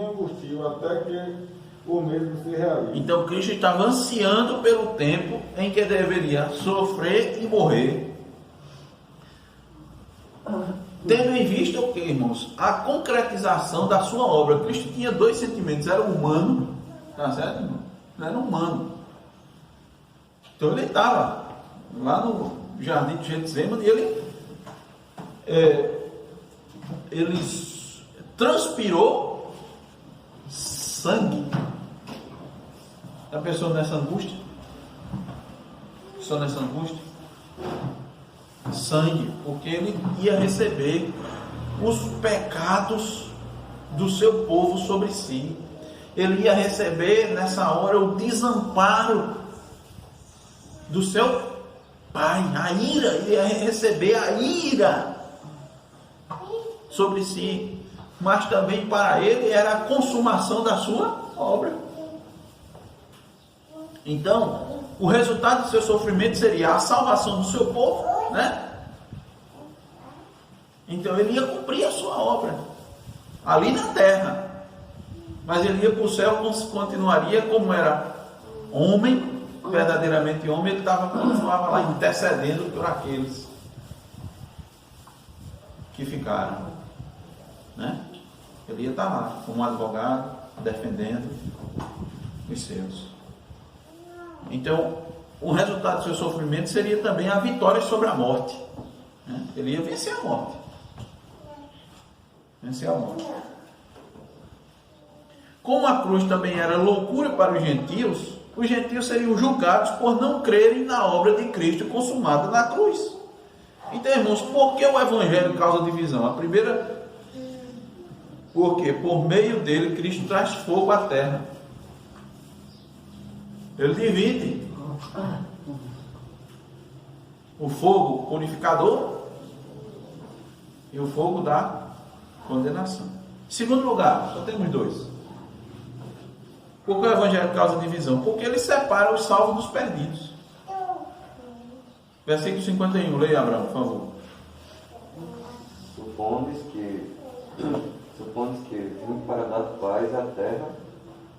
angustio até que o mesmo se realize. Então Cristo estava ansiando pelo tempo em que deveria sofrer e morrer. Tendo em vista o que, irmãos? A concretização da sua obra. Cristo tinha dois sentimentos, era humano, tá certo, irmão? Ele era humano. Então ele estava lá no jardim de Getsemane e ele transpirou sangue. A pessoa nessa angústia? Só nessa angústia? Sangue, porque ele ia receber os pecados do seu povo sobre si. Ele ia receber nessa hora o desamparo do seu pai, a ira, ele ia receber a ira sobre si, mas também para ele era a consumação da sua obra. Então, o resultado do seu sofrimento seria a salvação do seu povo, né? Então ele ia cumprir a sua obra ali na terra. Mas ele ia para o céu, continuaria como era homem, verdadeiramente homem, ele continuava lá intercedendo por aqueles que ficaram, né? Ele ia estar lá como advogado, defendendo os seus. Então, o resultado do seu sofrimento seria também a vitória sobre a morte. Né? Ele ia vencer a morte. Vencer a morte. Como a cruz também era loucura para os gentios seriam julgados por não crerem na obra de Cristo consumada na cruz. Então, irmãos, por que o Evangelho causa divisão? A primeira, porque por meio dele Cristo traz fogo à terra. Ele divide o fogo purificador e o fogo da condenação. Em segundo lugar, só temos dois. Por que o Evangelho causa divisão? Porque ele separa os salvos dos perdidos. Versículo 51, leia, Abraão, por favor. Supondes que vim para dar paz à terra?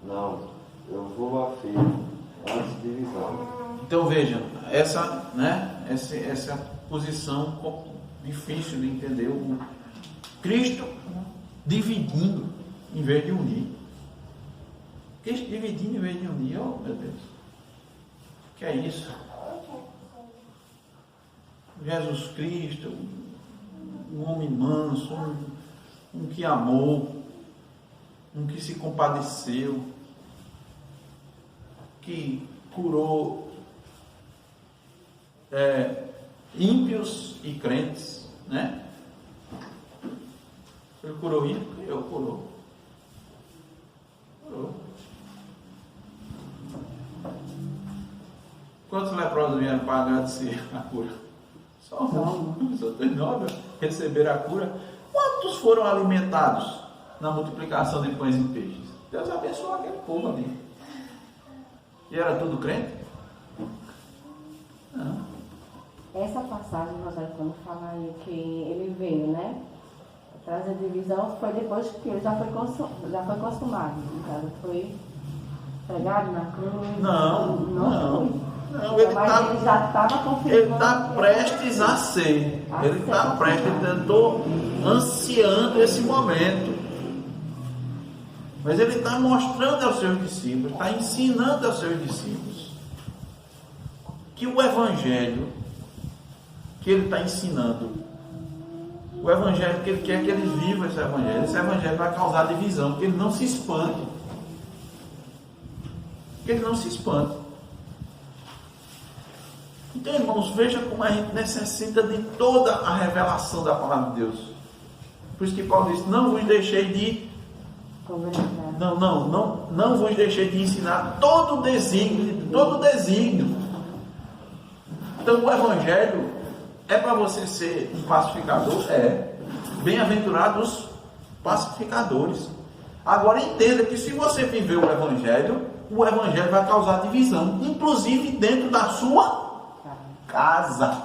Não, eu vou afirmo, antes divisão. Então vejam, essa posição difícil de entender. O Cristo dividindo em vez de unir. Cristo dividindo em vez de unir. Oh, meu Deus. O que é isso? Jesus Cristo, um homem manso, um que amou, um que se compadeceu, que curou ímpios e crentes, né? Ele curou ímpio, eu curou. Quantos leprosos vieram para agradecer a cura? Só um. Só tem 9 receberam a cura. Quantos foram alimentados na multiplicação de pães e peixes? Deus abençoou aquele povo ali. E era tudo crente? Não. Essa passagem, Rosário, quando fala aí que ele veio, né? Trazer divisão, foi depois que ele já foi consumado. No caso, foi pregado na cruz. Não. Ele já estava confirmando. Ele está prestes a ser. Ele está prestes, ele tentou ansiando esse momento. Mas ele está mostrando aos seus discípulos, está ensinando aos seus discípulos que o Evangelho que ele está ensinando, o Evangelho que ele quer que eles vivam esse Evangelho vai causar divisão, que ele não se espante. Que ele não se espante. Então, irmãos, veja como a gente necessita de toda a revelação da palavra de Deus. Por isso que Paulo disse: não vos deixei de não vos deixei de ensinar todo o desígnio. Então, o Evangelho é para você ser um pacificador? É. Bem-aventurados pacificadores. Agora entenda que se você viver o Evangelho vai causar divisão, inclusive dentro da sua casa.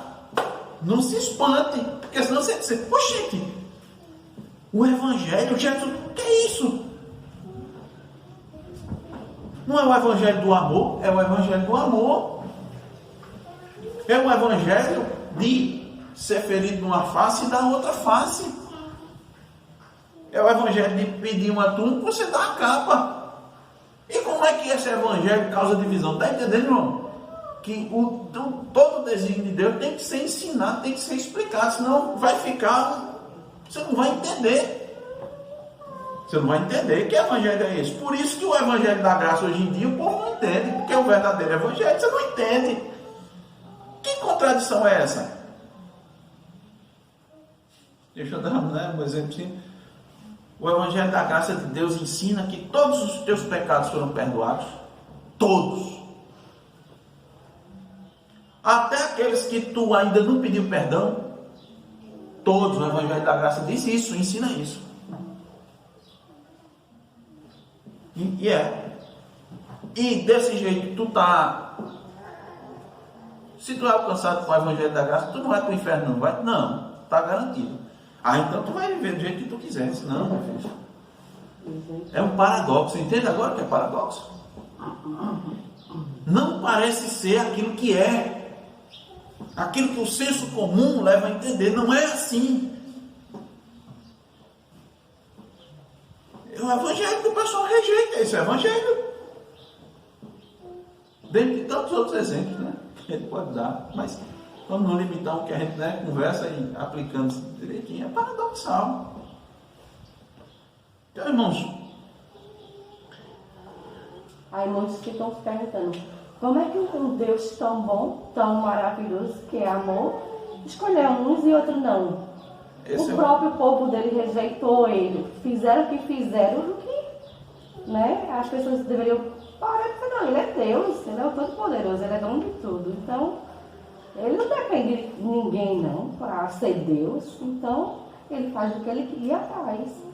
Não se espante, porque senão você poxa, o Evangelho, Jesus, o que é isso? Não é o Evangelho do amor, é o Evangelho do amor. É o Evangelho de ser ferido numa face e dar outra face. É o Evangelho de pedir uma túnica, você dá a capa. E como é que esse Evangelho causa divisão? Está entendendo, irmão? Que todo o desígnio de Deus tem que ser ensinado, tem que ser explicado, senão vai ficar, você não vai entender. Você não vai entender que Evangelho é esse. Por isso que o Evangelho da graça hoje em dia o povo não entende, porque é o verdadeiro Evangelho, você não entende. Que contradição é essa? Deixa eu dar um exemplo assim. O Evangelho da graça de Deus ensina que todos os teus pecados foram perdoados. Todos. Até aqueles que tu ainda não pediu perdão. Todos. O Evangelho da graça diz isso, ensina isso. E desse jeito tu tá. Se tu é alcançado com o Evangelho da graça, tu não vai para o inferno, não vai? Não, está garantido. Então tu vai viver do jeito que tu quiser, senão, meu filho. É um paradoxo, entende agora o que é paradoxo? Não parece ser aquilo que é. Aquilo que o senso comum leva a entender, não é assim. É o Evangelho que o pessoal rejeita, esse é o Evangelho. Dentre tantos outros exemplos, né? a gente pode dar, mas vamos não limitar o que a gente, né, conversa e aplicando direitinho, é paradoxal. Então, irmãos, aí muitos ficam se perguntando, como é que um Deus tão bom, tão maravilhoso, que é amor, escolheu uns e outros não? O próprio povo dele rejeitou ele, fizeram o que fizeram, o que, né, as pessoas deveriam parar e dizer, não, ele é Deus, ele é o Todo-Poderoso, ele é dono de tudo. Então, ele não depende de ninguém não para ser Deus, então ele faz o que ele queria faz.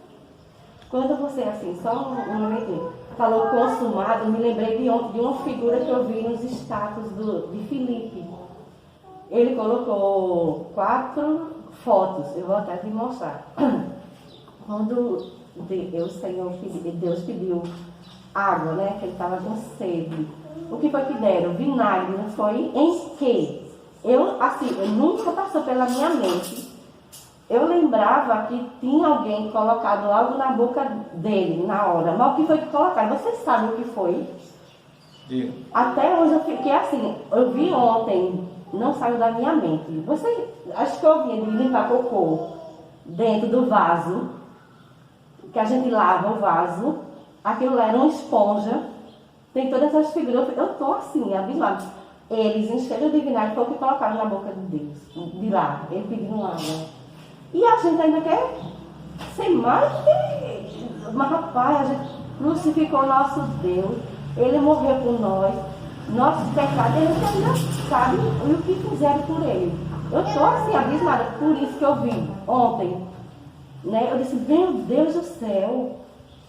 Quando você, assim, só um momentinho, falou consumado, me lembrei de uma figura que eu vi nos status de Filipe. Ele colocou 4 fotos, eu vou até te mostrar. Quando Deus pediu água, né, que ele estava com sede. O que foi que deram? Vinagre, não foi? Em que? Eu nunca passou pela minha mente. Eu lembrava que tinha alguém colocado algo na boca dele na hora. Mas o que foi que colocaram? Você sabe o que foi? Diga. Até hoje eu fiquei assim. Eu vi ontem, não saiu da minha mente. Acho que eu vi ele limpar cocô dentro do vaso, que a gente lava o vaso. Aquilo lá era uma esponja. Tem todas essas figuras. Eu estou assim, abismada. Eles encheram de vinagre, foi o que colocaram na boca de Deus. De lá, ele pedindo água. E a gente ainda quer ser mais que... Mas rapaz, a gente crucificou nosso Deus. Ele morreu por nós. Nossos pecados, ele ainda sabe o que fizeram por ele. Eu estou assim, abismada. Por isso que eu vi ontem. Né? Eu disse, meu Deus do céu.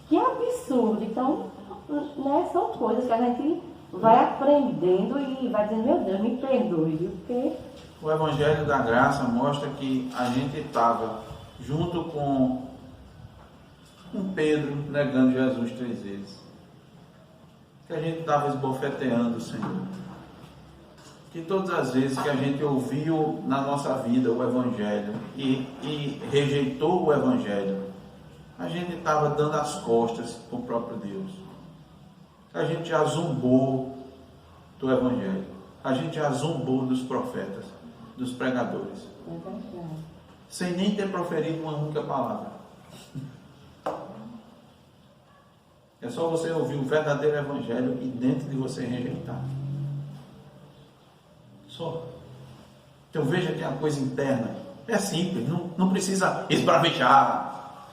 Que absurdo. Então, né, são coisas que a gente vai aprendendo e vai dizendo, meu Deus, me perdoe. Viu? Porque... O Evangelho da Graça mostra que a gente estava junto com Pedro negando Jesus 3 vezes. Que a gente estava esbofeteando o Senhor. Que todas as vezes que a gente ouviu na nossa vida o Evangelho e rejeitou o Evangelho, a gente estava dando as costas para o próprio Deus. A gente já zombou do Evangelho. A gente já zombou dos profetas, dos pregadores, sem nem ter proferido uma única palavra. É só você ouvir o verdadeiro Evangelho e dentro de você rejeitar. Só. Então veja que é uma coisa interna. É simples, não precisa esbravejar,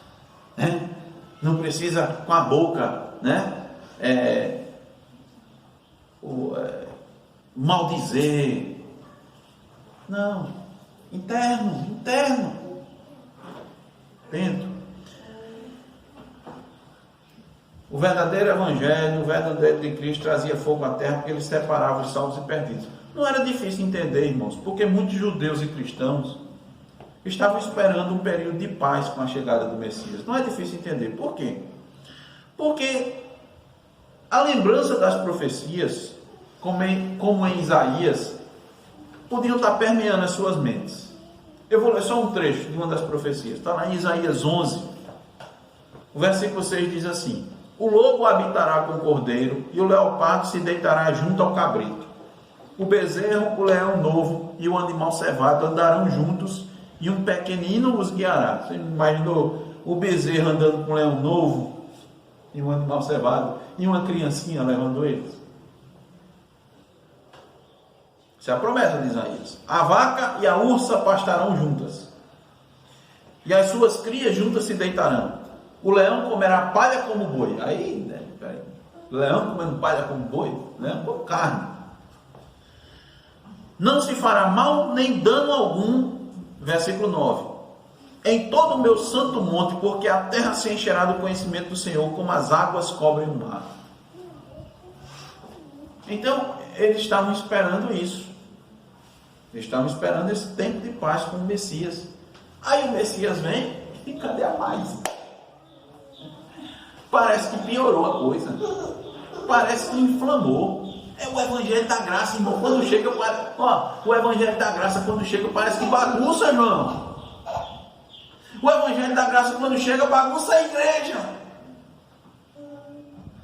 né? Não precisa com a boca, né? Maldizer. Não, interno, dentro. O verdadeiro Evangelho, o verdadeiro de Cristo trazia fogo à terra porque ele separava os salvos e perdidos. Não era difícil entender, irmãos, porque muitos judeus e cristãos estavam esperando um período de paz com a chegada do Messias. Não é difícil entender. Por quê? Porque a lembrança das profecias, como em Isaías, podiam estar permeando as suas mentes. Eu vou ler só um trecho de uma das profecias. Está lá em Isaías 11. O versículo 6 diz assim: o lobo habitará com o cordeiro, e o leopardo se deitará junto ao cabrito. O bezerro, o leão novo e o animal cevado andarão juntos, e um pequenino os guiará. Você imaginou o bezerro andando com o leão novo e um animal cevado e uma criancinha levando eles? Essa é a promessa de Isaías. A vaca e a ursa pastarão juntas, e as suas crias juntas se deitarão. O leão comerá palha como boi. Aí, né? Leão comendo palha como boi? Leão com carne. Não se fará mal nem dano algum. Versículo 9. Em todo o meu santo monte, porque a terra se encherá do conhecimento do Senhor, como as águas cobrem o mar. Então, eles estavam esperando isso. Eles estavam esperando esse tempo de paz com o Messias. Aí o Messias vem e cadê a paz? Parece que piorou a coisa. Parece que inflamou. É o Evangelho da Graça, irmão. Quando chega, o Evangelho da Graça, quando chega, parece que bagunça, irmão. O Evangelho da Graça, quando chega, bagunça a igreja.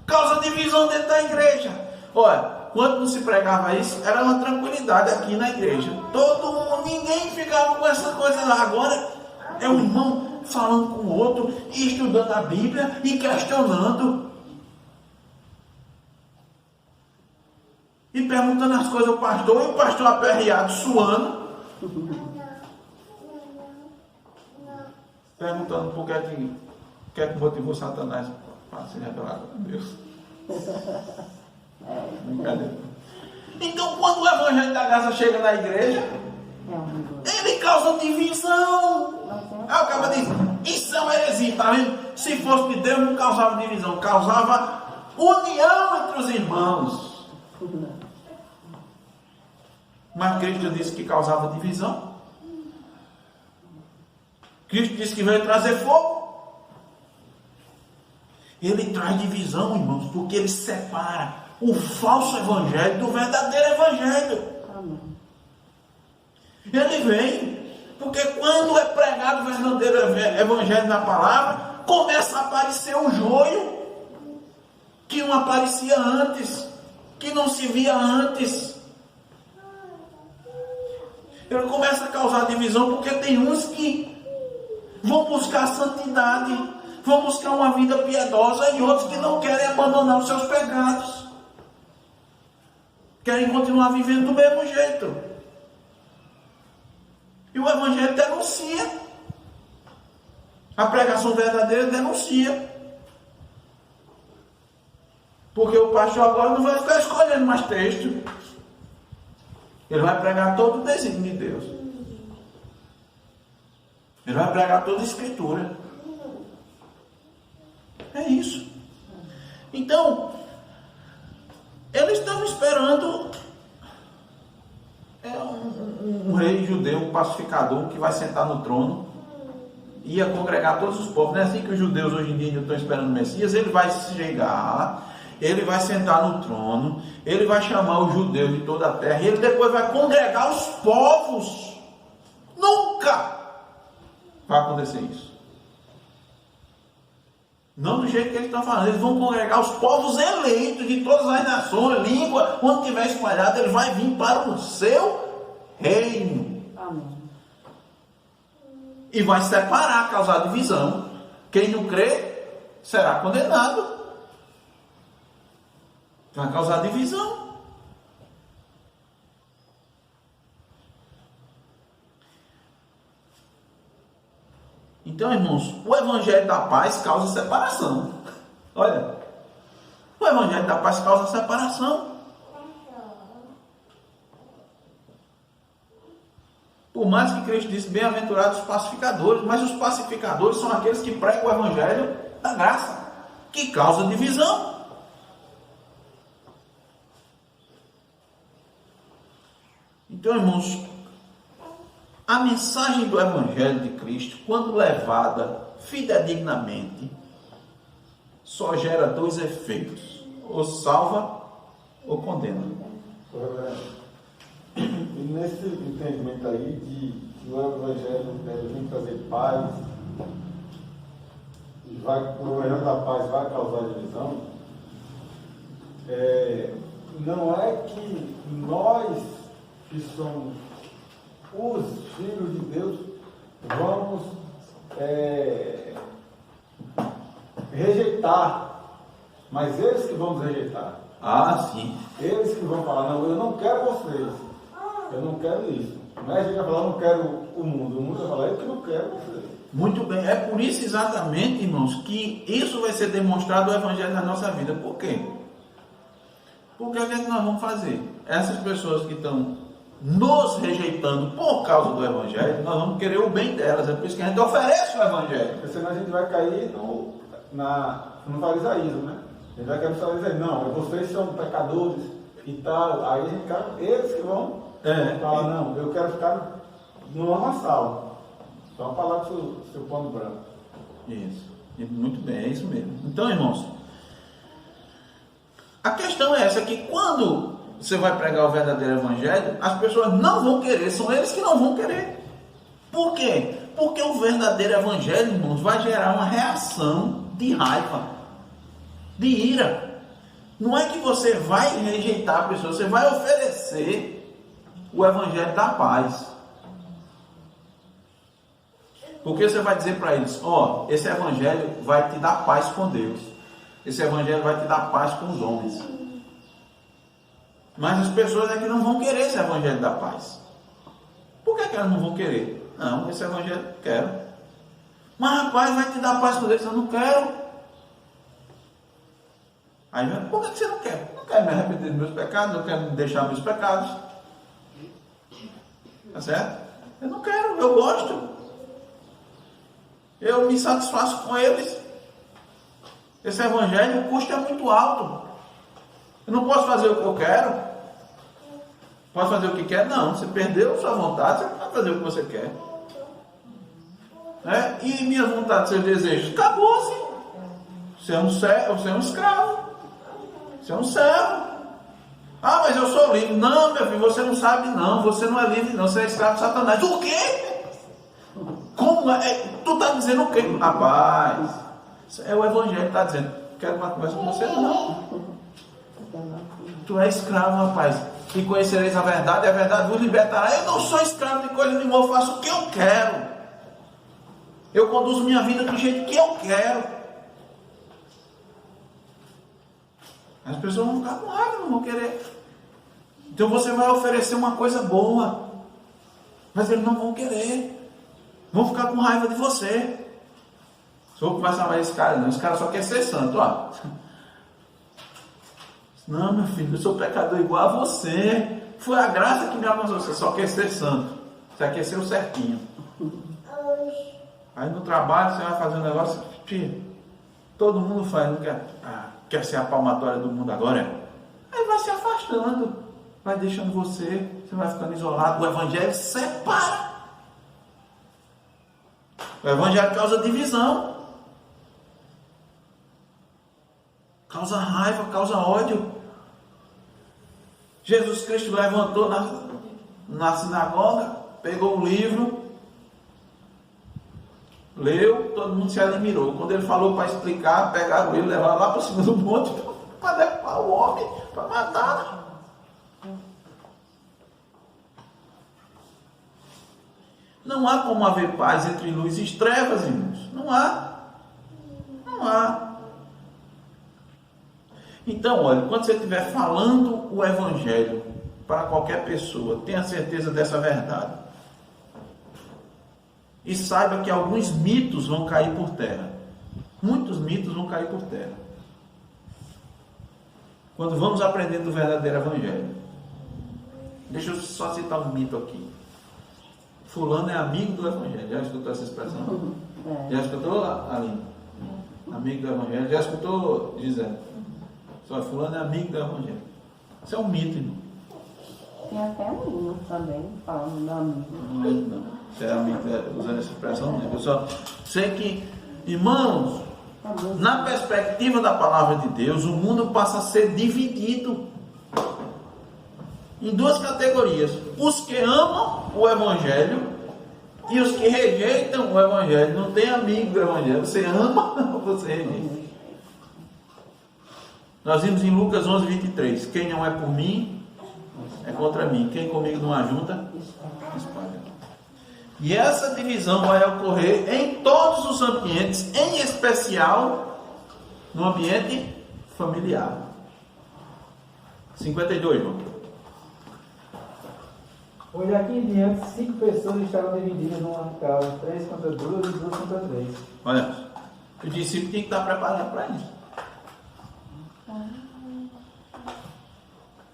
Causa divisão dentro da igreja. Olha, quando não se pregava isso, era uma tranquilidade aqui na igreja. Todo mundo, ninguém ficava com essa coisa lá. Agora é um irmão falando com o outro, e estudando a Bíblia e questionando. E perguntando as coisas ao pastor, e o pastor aperreado, suando. Perguntando por que motivou Satanás para se revelar a Deus. Brincadeira. Então, quando o evangelho da graça chega na igreja, ele causa divisão. Aí o cara diz: isso é uma heresia, tá vendo? Se fosse de Deus, não causava divisão, causava união entre os irmãos. Mas Cristo disse que causava divisão. Cristo disse que veio trazer fogo. Ele traz divisão, irmãos, porque ele separa o falso evangelho do verdadeiro evangelho. Amém. Ele vem, porque quando é pregado o verdadeiro evangelho na palavra, começa a aparecer o joio que não aparecia antes, que não se via antes. Ele começa a causar divisão porque tem uns que vão buscar santidade, vão buscar uma vida piedosa, e outros que não querem abandonar os seus pecados, querem continuar vivendo do mesmo jeito. E o evangelho denuncia, a pregação verdadeira denuncia, porque o pastor agora não vai ficar escolhendo mais texto, ele vai pregar todo o desígnio de Deus, ele vai pregar toda a escritura. É isso. Então, eles estão esperando um rei judeu, um pacificador, que vai sentar no trono, ia congregar todos os povos. Não é assim que os judeus hoje em dia estão esperando o Messias? Ele vai chegar, ele vai sentar no trono, ele vai chamar os judeus de toda a terra, e ele depois vai congregar os povos. Nunca vai acontecer isso. Não do jeito que eles estão falando. Eles vão congregar os povos eleitos de todas as nações, língua, onde tiver espalhado, ele vai vir para o seu reino. Amém. E vai separar, causar divisão. Quem não crê será condenado. Vai causar divisão. Então, irmãos, o evangelho da paz causa separação. Olha, o evangelho da paz causa separação. Por mais que Cristo disse: bem-aventurados os pacificadores, mas os pacificadores são aqueles que pregam o evangelho da graça, que causa divisão. Então, irmãos, a mensagem do Evangelho de Cristo, quando levada fidedignamente, só gera dois efeitos: ou salva ou condena. E nesse entendimento aí de que o Evangelho deve vir trazer paz, e o Evangelho da paz vai causar divisão, não é que nós que somos os filhos de Deus vamos rejeitar, mas eles que vão nos rejeitar. Ah, sim. Eles que vão falar: não, eu não quero vocês, eu não quero isso. Não é a gente vai falar: eu não quero o mundo vai falar: eu que não quero vocês. Muito bem, é por isso exatamente, irmãos, que isso vai ser demonstrado no Evangelho na nossa vida. Por quê? Porque o que é que nós vamos fazer? Essas pessoas que estão nos rejeitando por causa do Evangelho, nós vamos querer o bem delas. É por isso que a gente oferece o Evangelho. Porque senão a gente vai cair no farisaísmo, né? A gente vai cair no farisaísmo: não, vocês são pecadores e tal. Aí a gente cai, eles que vão falar: não, eu quero ficar numa sala. Só falar com o seu pano branco. Isso. Muito bem, é isso mesmo. Então, irmãos, a questão é essa: que quando você vai pregar o verdadeiro evangelho, as pessoas não vão querer, são eles que não vão querer. Por quê? Porque o verdadeiro evangelho, irmãos, vai gerar uma reação de raiva, de ira. Não é que você vai rejeitar a pessoa, você vai oferecer o evangelho da paz. Porque você vai dizer para eles, ó, esse evangelho vai te dar paz com Deus. Esse evangelho vai te dar paz com os homens. Mas as pessoas é que não vão querer esse evangelho da paz. Por que elas não vão querer? Não, esse evangelho eu quero. Mas rapaz, vai te dar paz com Deus, eu não quero. Aí, por que você não quer? Não quero me arrepender dos meus pecados, não quero deixar meus pecados. Tá certo? Eu não quero, eu gosto. Eu me satisfaço com eles. Esse evangelho, o custo é muito alto. Eu não posso fazer o que eu quero. Posso fazer o que quer? Não, você perdeu sua vontade, você não vai fazer o que você quer. E minha vontade, seus desejos, acabou-se. Você é um servo, você é um escravo. Você é um servo. Ah, mas eu sou livre. Não, meu filho, você não sabe não. Você não é livre não, você é escravo de Satanás. O quê? Como é? Tu está dizendo o quê? Rapaz, é o evangelho que está dizendo. Quero uma conversa com você? Não. Tu é escravo, rapaz. E conhecereis a verdade vos libertará. Eu não sou escravo de coisa nenhuma, eu faço o que eu quero. Eu conduzo minha vida do jeito que eu quero. As pessoas vão ficar com raiva, não vão querer. Então você vai oferecer uma coisa boa, mas eles não vão querer. Vão ficar com raiva de você. Se eu conversar mais esse cara, não, esse cara só quer ser santo, ó. Não, meu filho, eu sou pecador igual a você. Foi a graça que me alcançou. Você só quer ser santo. Você quer ser o certinho. Aí no trabalho você vai fazer um negócio, filho, todo mundo faz, não quer ser a palmatória do mundo agora. Aí vai se afastando, vai deixando você vai ficando isolado. O evangelho separa. O evangelho causa divisão, causa raiva, causa ódio. Jesus Cristo levantou na sinagoga, pegou o livro, leu, todo mundo se admirou. Quando ele falou para explicar, pegaram ele, levaram lá para cima do monte para derrubar o homem, para matar. Não há como haver paz entre luz e trevas, irmãos. Não há. Não há. Então, olha, quando você estiver falando o evangelho para qualquer pessoa, tenha certeza dessa verdade. E saiba que alguns mitos vão cair por terra. Muitos mitos vão cair por terra. Quando vamos aprender do verdadeiro evangelho. Deixa eu só citar um mito aqui. Fulano é amigo do evangelho. Já escutou essa expressão? Já escutou, Aline? Amigo do evangelho. Já escutou, Gisele? Só fulano é amigo do evangelho. Isso é um mito, irmão. Tem até um hino também, falando do amigo. Não lembro, não. Você é amigo, usando essa expressão, não. Eu só sei que, irmãos, na perspectiva da palavra de Deus, o mundo passa a ser dividido em duas categorias: os que amam o evangelho e os que rejeitam o evangelho. Não tem amigo do evangelho, você ama ou você rejeita. Nós vimos em Lucas 11, 23, quem não é por mim é contra mim, quem comigo não ajunta espalha. E essa divisão vai ocorrer em todos os ambientes, em especial no ambiente familiar. 52, irmão. Hoje aqui em diante, 5 pessoas estarão divididas numa casa, 3 contra 2 e 2 contra 3. Olha, o discípulo tem que estar preparado para isso.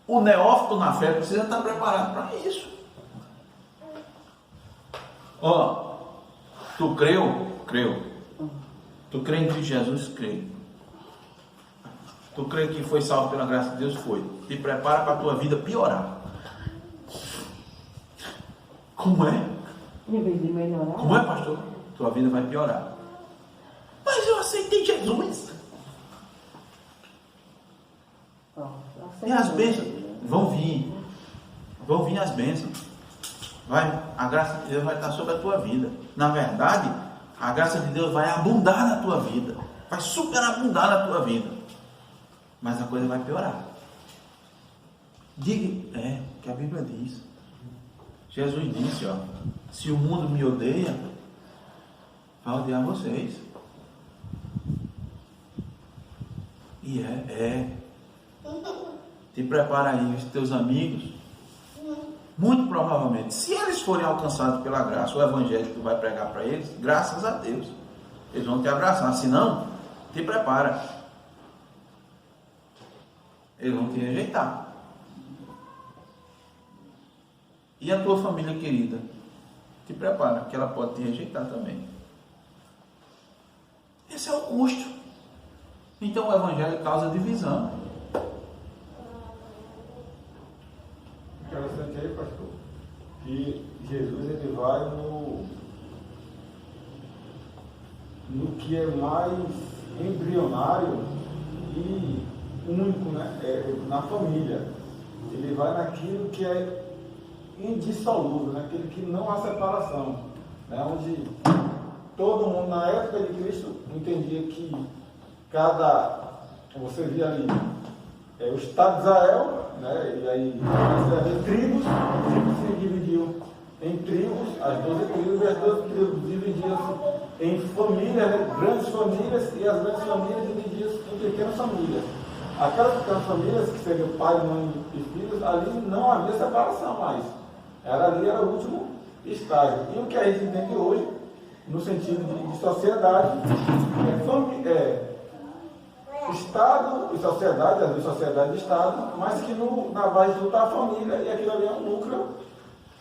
O neófito na fé precisa estar preparado para isso. Ó, tu creu? Creu. Tu crê em Cristo Jesus? Creio. Tu crê que foi salvo pela graça de Deus? Foi. Te prepara para a tua vida piorar. Como é? Em vez de melhorar. Como é, pastor? Tua vida vai piorar. Mas eu aceitei Jesus. E as bênçãos vão vir. Vão vir as bênçãos. A graça de Deus vai estar sobre a tua vida. Na verdade, a graça de Deus vai abundar na tua vida. Vai superabundar na tua vida. mas a coisa vai piorar. Diga, que a Bíblia diz. Jesus disse, ó, se o mundo me odeia, vai odiar vocês. E te prepara aí os teus amigos. Muito provavelmente, se eles forem alcançados pela graça, o evangelho que tu vai pregar para eles, graças a Deus, eles vão te abraçar. Se não, te prepara. Eles vão te rejeitar. E a tua família querida, te prepara, que ela pode te rejeitar também. Esse é o custo. Então o evangelho causa divisão. Interessante aí, pastor, que Jesus ele vai no que é mais embrionário e único, né? Na família. Ele vai naquilo que é indissolúvel, naquilo que não há separação, né? Onde todo mundo, na época de Cristo, entendia que você via ali o Estado de Israel, né? E aí você vê tribos se dividiam em tribos, as 12 tribos, e as 12 tribos dividiam-se em famílias, né? Grandes famílias, e as grandes famílias dividiam-se em pequenas famílias. Aquelas pequenas famílias, que seriam pai, mãe e filhos, ali não havia separação mais. Ali era o último estágio. E o que a gente entende hoje, no sentido de sociedade, Estado e sociedade, às vezes sociedade e Estado, mas que na base de tudo está a família, e aquilo ali é um núcleo,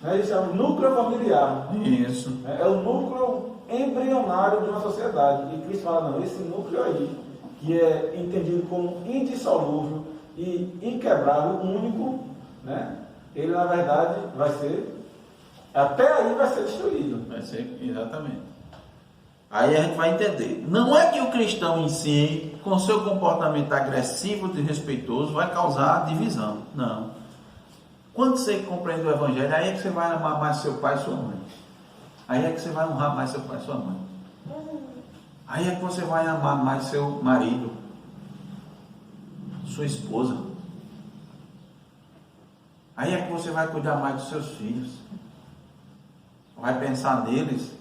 né? Eles chamam de núcleo familiar. Isso. É o núcleo embrionário de uma sociedade. E Cristo fala, não, esse núcleo aí, que é entendido como indissolúvel e inquebrável, único, né? Ele na verdade até aí vai ser destruído. Vai ser, exatamente. Aí a gente vai entender. Não é que o cristão em si, com seu comportamento agressivo, desrespeitoso, vai causar divisão. Não. Quando você compreende o evangelho, aí é que você vai amar mais seu pai e sua mãe. Aí é que você vai honrar mais seu pai e sua mãe. Aí é que você vai amar mais seu marido, sua esposa. Aí é que você vai cuidar mais dos seus filhos. Vai pensar neles,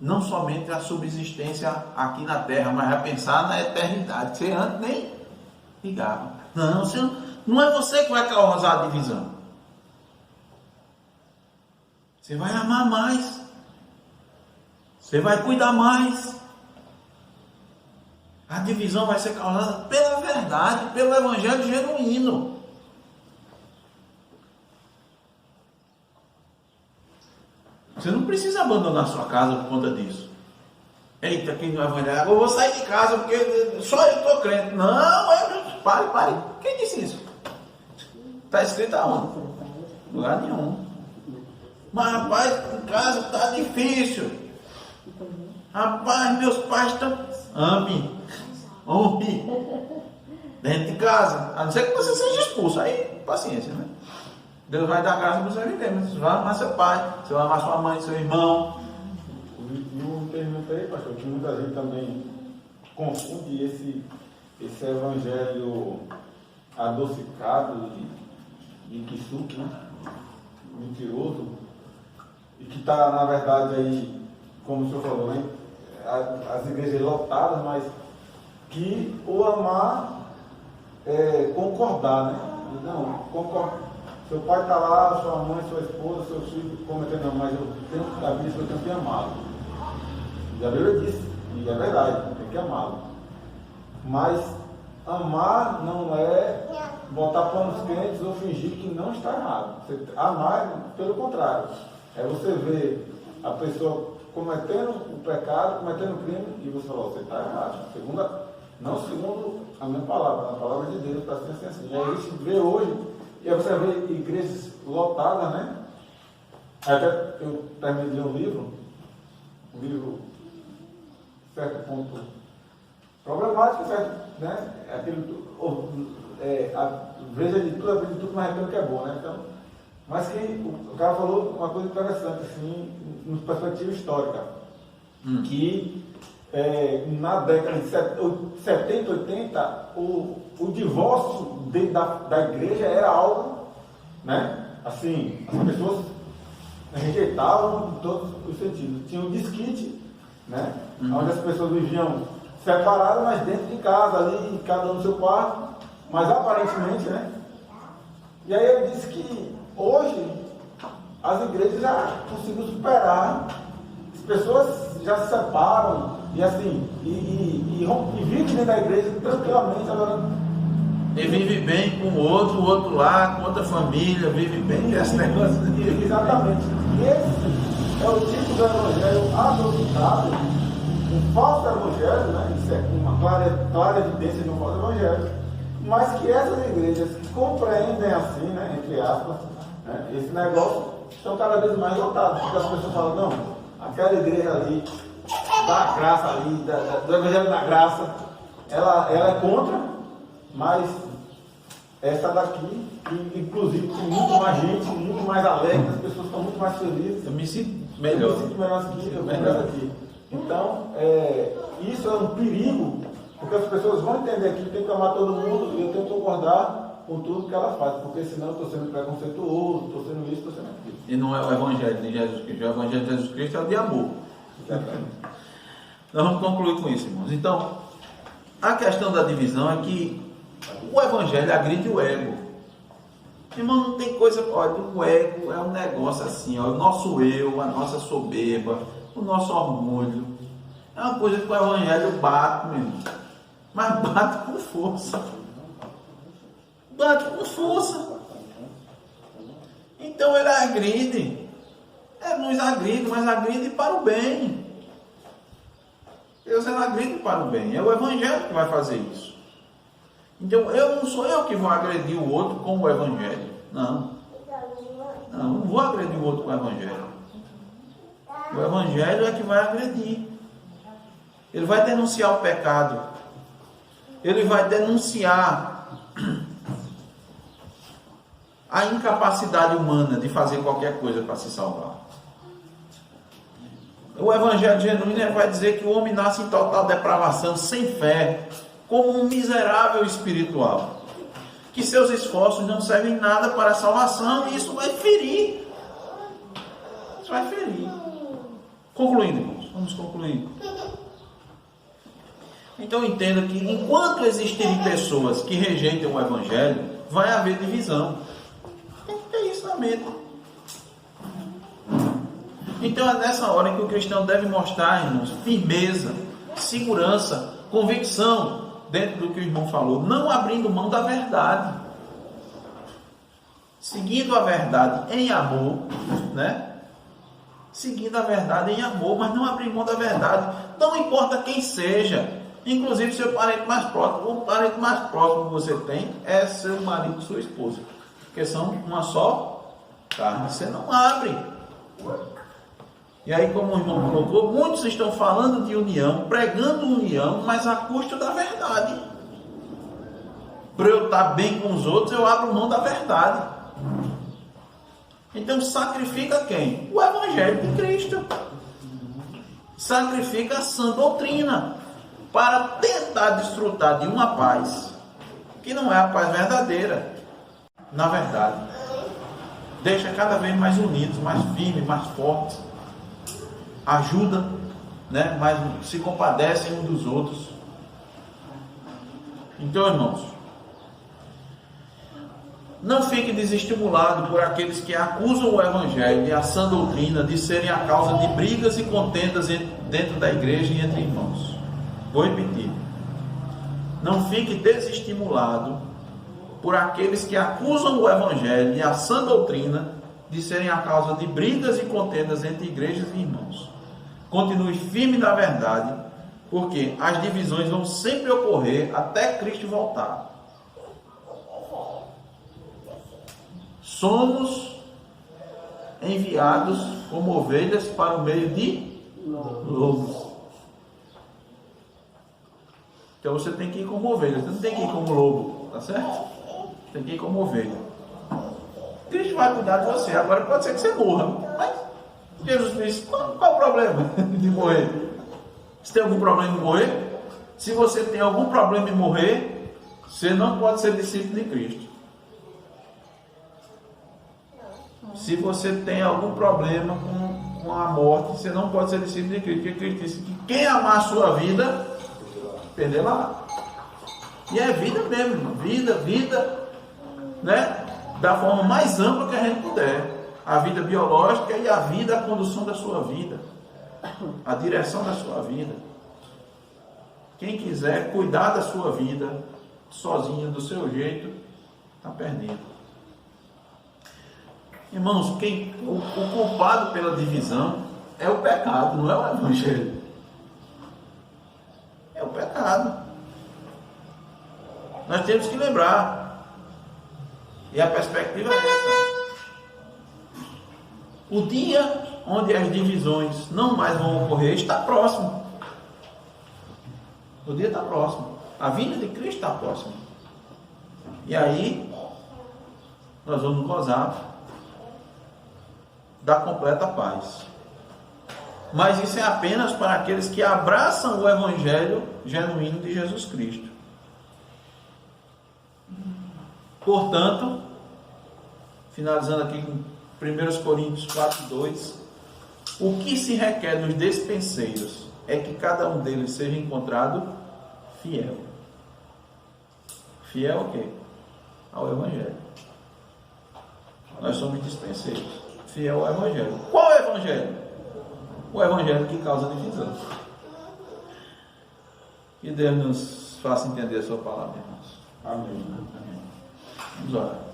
não somente a subsistência aqui na terra, mas vai pensar na eternidade. Você antes nem ligava. Não é você que vai causar a divisão. Você vai amar mais. Você vai cuidar mais. A divisão vai ser causada pela verdade, pelo evangelho genuíno. Você não precisa abandonar sua casa por conta disso. Eita, quem não vai evangelho, eu vou sair de casa porque só eu estou crente. Não, pare. Quem disse isso? Está escrito aonde? Lugar nenhum. Mas rapaz, em casa está difícil. Rapaz, meus pais estão... Ame. Dentro de casa. A não ser que você seja expulso. Aí, paciência, né? Deus vai dar graça para você viver, mas você vai amar seu pai, você vai amar sua mãe, seu irmão. E um pergunta aí, pastor, que muita gente também confunde esse evangelho adocicado e kisuke, né? Mentiroso, e que está, na verdade, aí, como o senhor falou, né? As igrejas lotadas, mas que o amar é concordar, né? Não, concordar. Seu pai está lá, sua mãe, sua esposa, seus filhos cometendo, não, mas a Bíblia diz que eu tenho que amá-lo. E a Bíblia disse, e é verdade, tem que amá-lo. Mas amar não é botar panos quentes ou fingir que não está errado. Amar, pelo contrário, é você ver a pessoa cometendo o pecado, cometendo o crime, e você fala, você está errado. Não segundo a minha palavra, a palavra de Deus, para ser assim. E aí a gente vê hoje. E aí você vê igrejas lotadas, né? Até eu terminei de ler um livro, certo ponto problemático, certo? Né? Veja de tudo, aprende de tudo, mas rependo que é bom, né? Então, mas que o cara falou uma coisa interessante, assim, em perspectiva histórica, que na década de 70, 80, o divórcio dentro da igreja era algo, né? Assim, as pessoas rejeitavam em todos os sentidos. Tinha um desquite, né? Onde as pessoas viviam separadas, mas dentro de casa, ali, cada um no seu quarto, mas aparentemente, né? E aí ele disse que hoje as igrejas já conseguiram superar, as pessoas já se separam e assim, e vivem dentro da igreja tranquilamente agora. E vive bem com o outro lá, com outra família, vive bem esse negócio. Exatamente. E esse é o tipo de evangelho adulterado, um falso evangelho, né? Isso é uma clara evidência de um falso evangelho, mas que essas igrejas que compreendem assim, né, entre aspas, né, esse negócio, estão cada vez mais lotadas, porque as pessoas falam, não, aquela igreja ali, da graça ali, do evangelho da graça, ela é contra, mas essa daqui, inclusive, tem muito mais gente, muito mais alegre, as pessoas estão muito mais felizes. Eu me sinto melhor. Eu me sinto melhor aqui, eu vou aqui. Então, isso é um perigo, porque as pessoas vão entender que tem que amar todo mundo e eu tenho que concordar com tudo que ela faz, porque senão eu estou sendo preconceituoso, estou sendo isso, estou sendo aquilo. E não é o evangelho de Jesus Cristo, o evangelho de Jesus Cristo é o de amor. Exatamente. Nós vamos concluir com isso, irmãos. Então, a questão da divisão é que o evangelho agride o ego. Irmão, não tem coisa, olha, o ego é um negócio assim, ó, o nosso eu, a nossa soberba, o nosso orgulho. É uma coisa que o evangelho bate, meu irmão. Mas bate com força. Bate com força. Então ele agride. Ele nos agride, mas agride para o bem. Deus não agride para o bem. É o evangelho que vai fazer isso. Então não sou eu que vou agredir o outro com o evangelho. Não. Não vou agredir o outro com o evangelho. O evangelho é que vai agredir. Ele vai denunciar o pecado. Ele vai denunciar a incapacidade humana de fazer qualquer coisa para se salvar. O evangelho genuíno vai dizer que o homem nasce em total depravação, sem fé, como um miserável espiritual, que seus esforços não servem nada para a salvação, e isso vai ferir. Isso vai ferir. Concluindo, irmãos, vamos concluir. Então entenda que enquanto existirem pessoas que rejeitam o evangelho, vai haver divisão. Tem que ter isso na mente. Então é nessa hora que o cristão deve mostrar, irmãos, firmeza, segurança, convicção dentro do que o irmão falou, não abrindo mão da verdade, seguindo a verdade em amor, né? Seguindo a verdade em amor, mas não abrir mão da verdade, não importa quem seja, inclusive seu parente mais próximo. O parente mais próximo que você tem é seu marido, sua esposa, porque são uma só carne. Você não abre. E aí, como o irmão colocou, muitos estão falando de união, pregando união, mas a custo da verdade. Para eu estar bem com os outros, eu abro mão da verdade. Então sacrifica quem? O evangelho de Cristo. Sacrifica a sã doutrina para tentar desfrutar de uma paz que não é a paz verdadeira. Na verdade, deixa cada vez mais unidos, mais firmes, mais fortes. Ajuda, né? Mas se compadecem uns dos outros. Então, irmãos, não fique desestimulado por aqueles que acusam o evangelho e a sã doutrina de serem a causa de brigas e contendas dentro da igreja e entre irmãos. Vou repetir. Não fique desestimulado por aqueles que acusam o evangelho e a sã doutrina de serem a causa de brigas e contendas entre igrejas e irmãos. Continue firme na verdade, porque as divisões vão sempre ocorrer até Cristo voltar. Somos enviados como ovelhas para o meio de lobos. Então você tem que ir como ovelha, você não tem que ir como lobo, tá certo? Tem que ir como ovelha. Cristo vai cuidar de você. Agora pode ser que você morra, mas Jesus disse, qual o problema de morrer? Você tem algum problema em morrer? Se você tem algum problema em morrer, você não pode ser discípulo de Cristo. Se você tem algum problema com a morte, você não pode ser discípulo de Cristo. Porque Cristo disse que quem amar a sua vida, perderá. E é vida mesmo, vida, né? Da forma mais ampla que a gente puder. A vida biológica e a vida, a condução da sua vida. A direção da sua vida. Quem quiser cuidar da sua vida, sozinho, do seu jeito, está perdido. Irmãos, o culpado pela divisão é o pecado, não é o evangelho. É o pecado. Nós temos que lembrar. E a perspectiva é essa. O dia onde as divisões não mais vão ocorrer está próximo. O dia está próximo. A vinda de Cristo está próxima. E aí, nós vamos gozar da completa paz. Mas isso é apenas para aqueles que abraçam o Evangelho genuíno de Jesus Cristo. Portanto, finalizando aqui com 1 Coríntios 4:2, o que se requer dos despenseiros é que cada um deles seja encontrado fiel. Fiel ao quê? Ao Evangelho. Nós somos dispenseiros. Fiel ao Evangelho. Qual é o Evangelho? O Evangelho que causa divisão. Que Deus nos faça entender a sua palavra, irmãos. Amém. Vamos orar.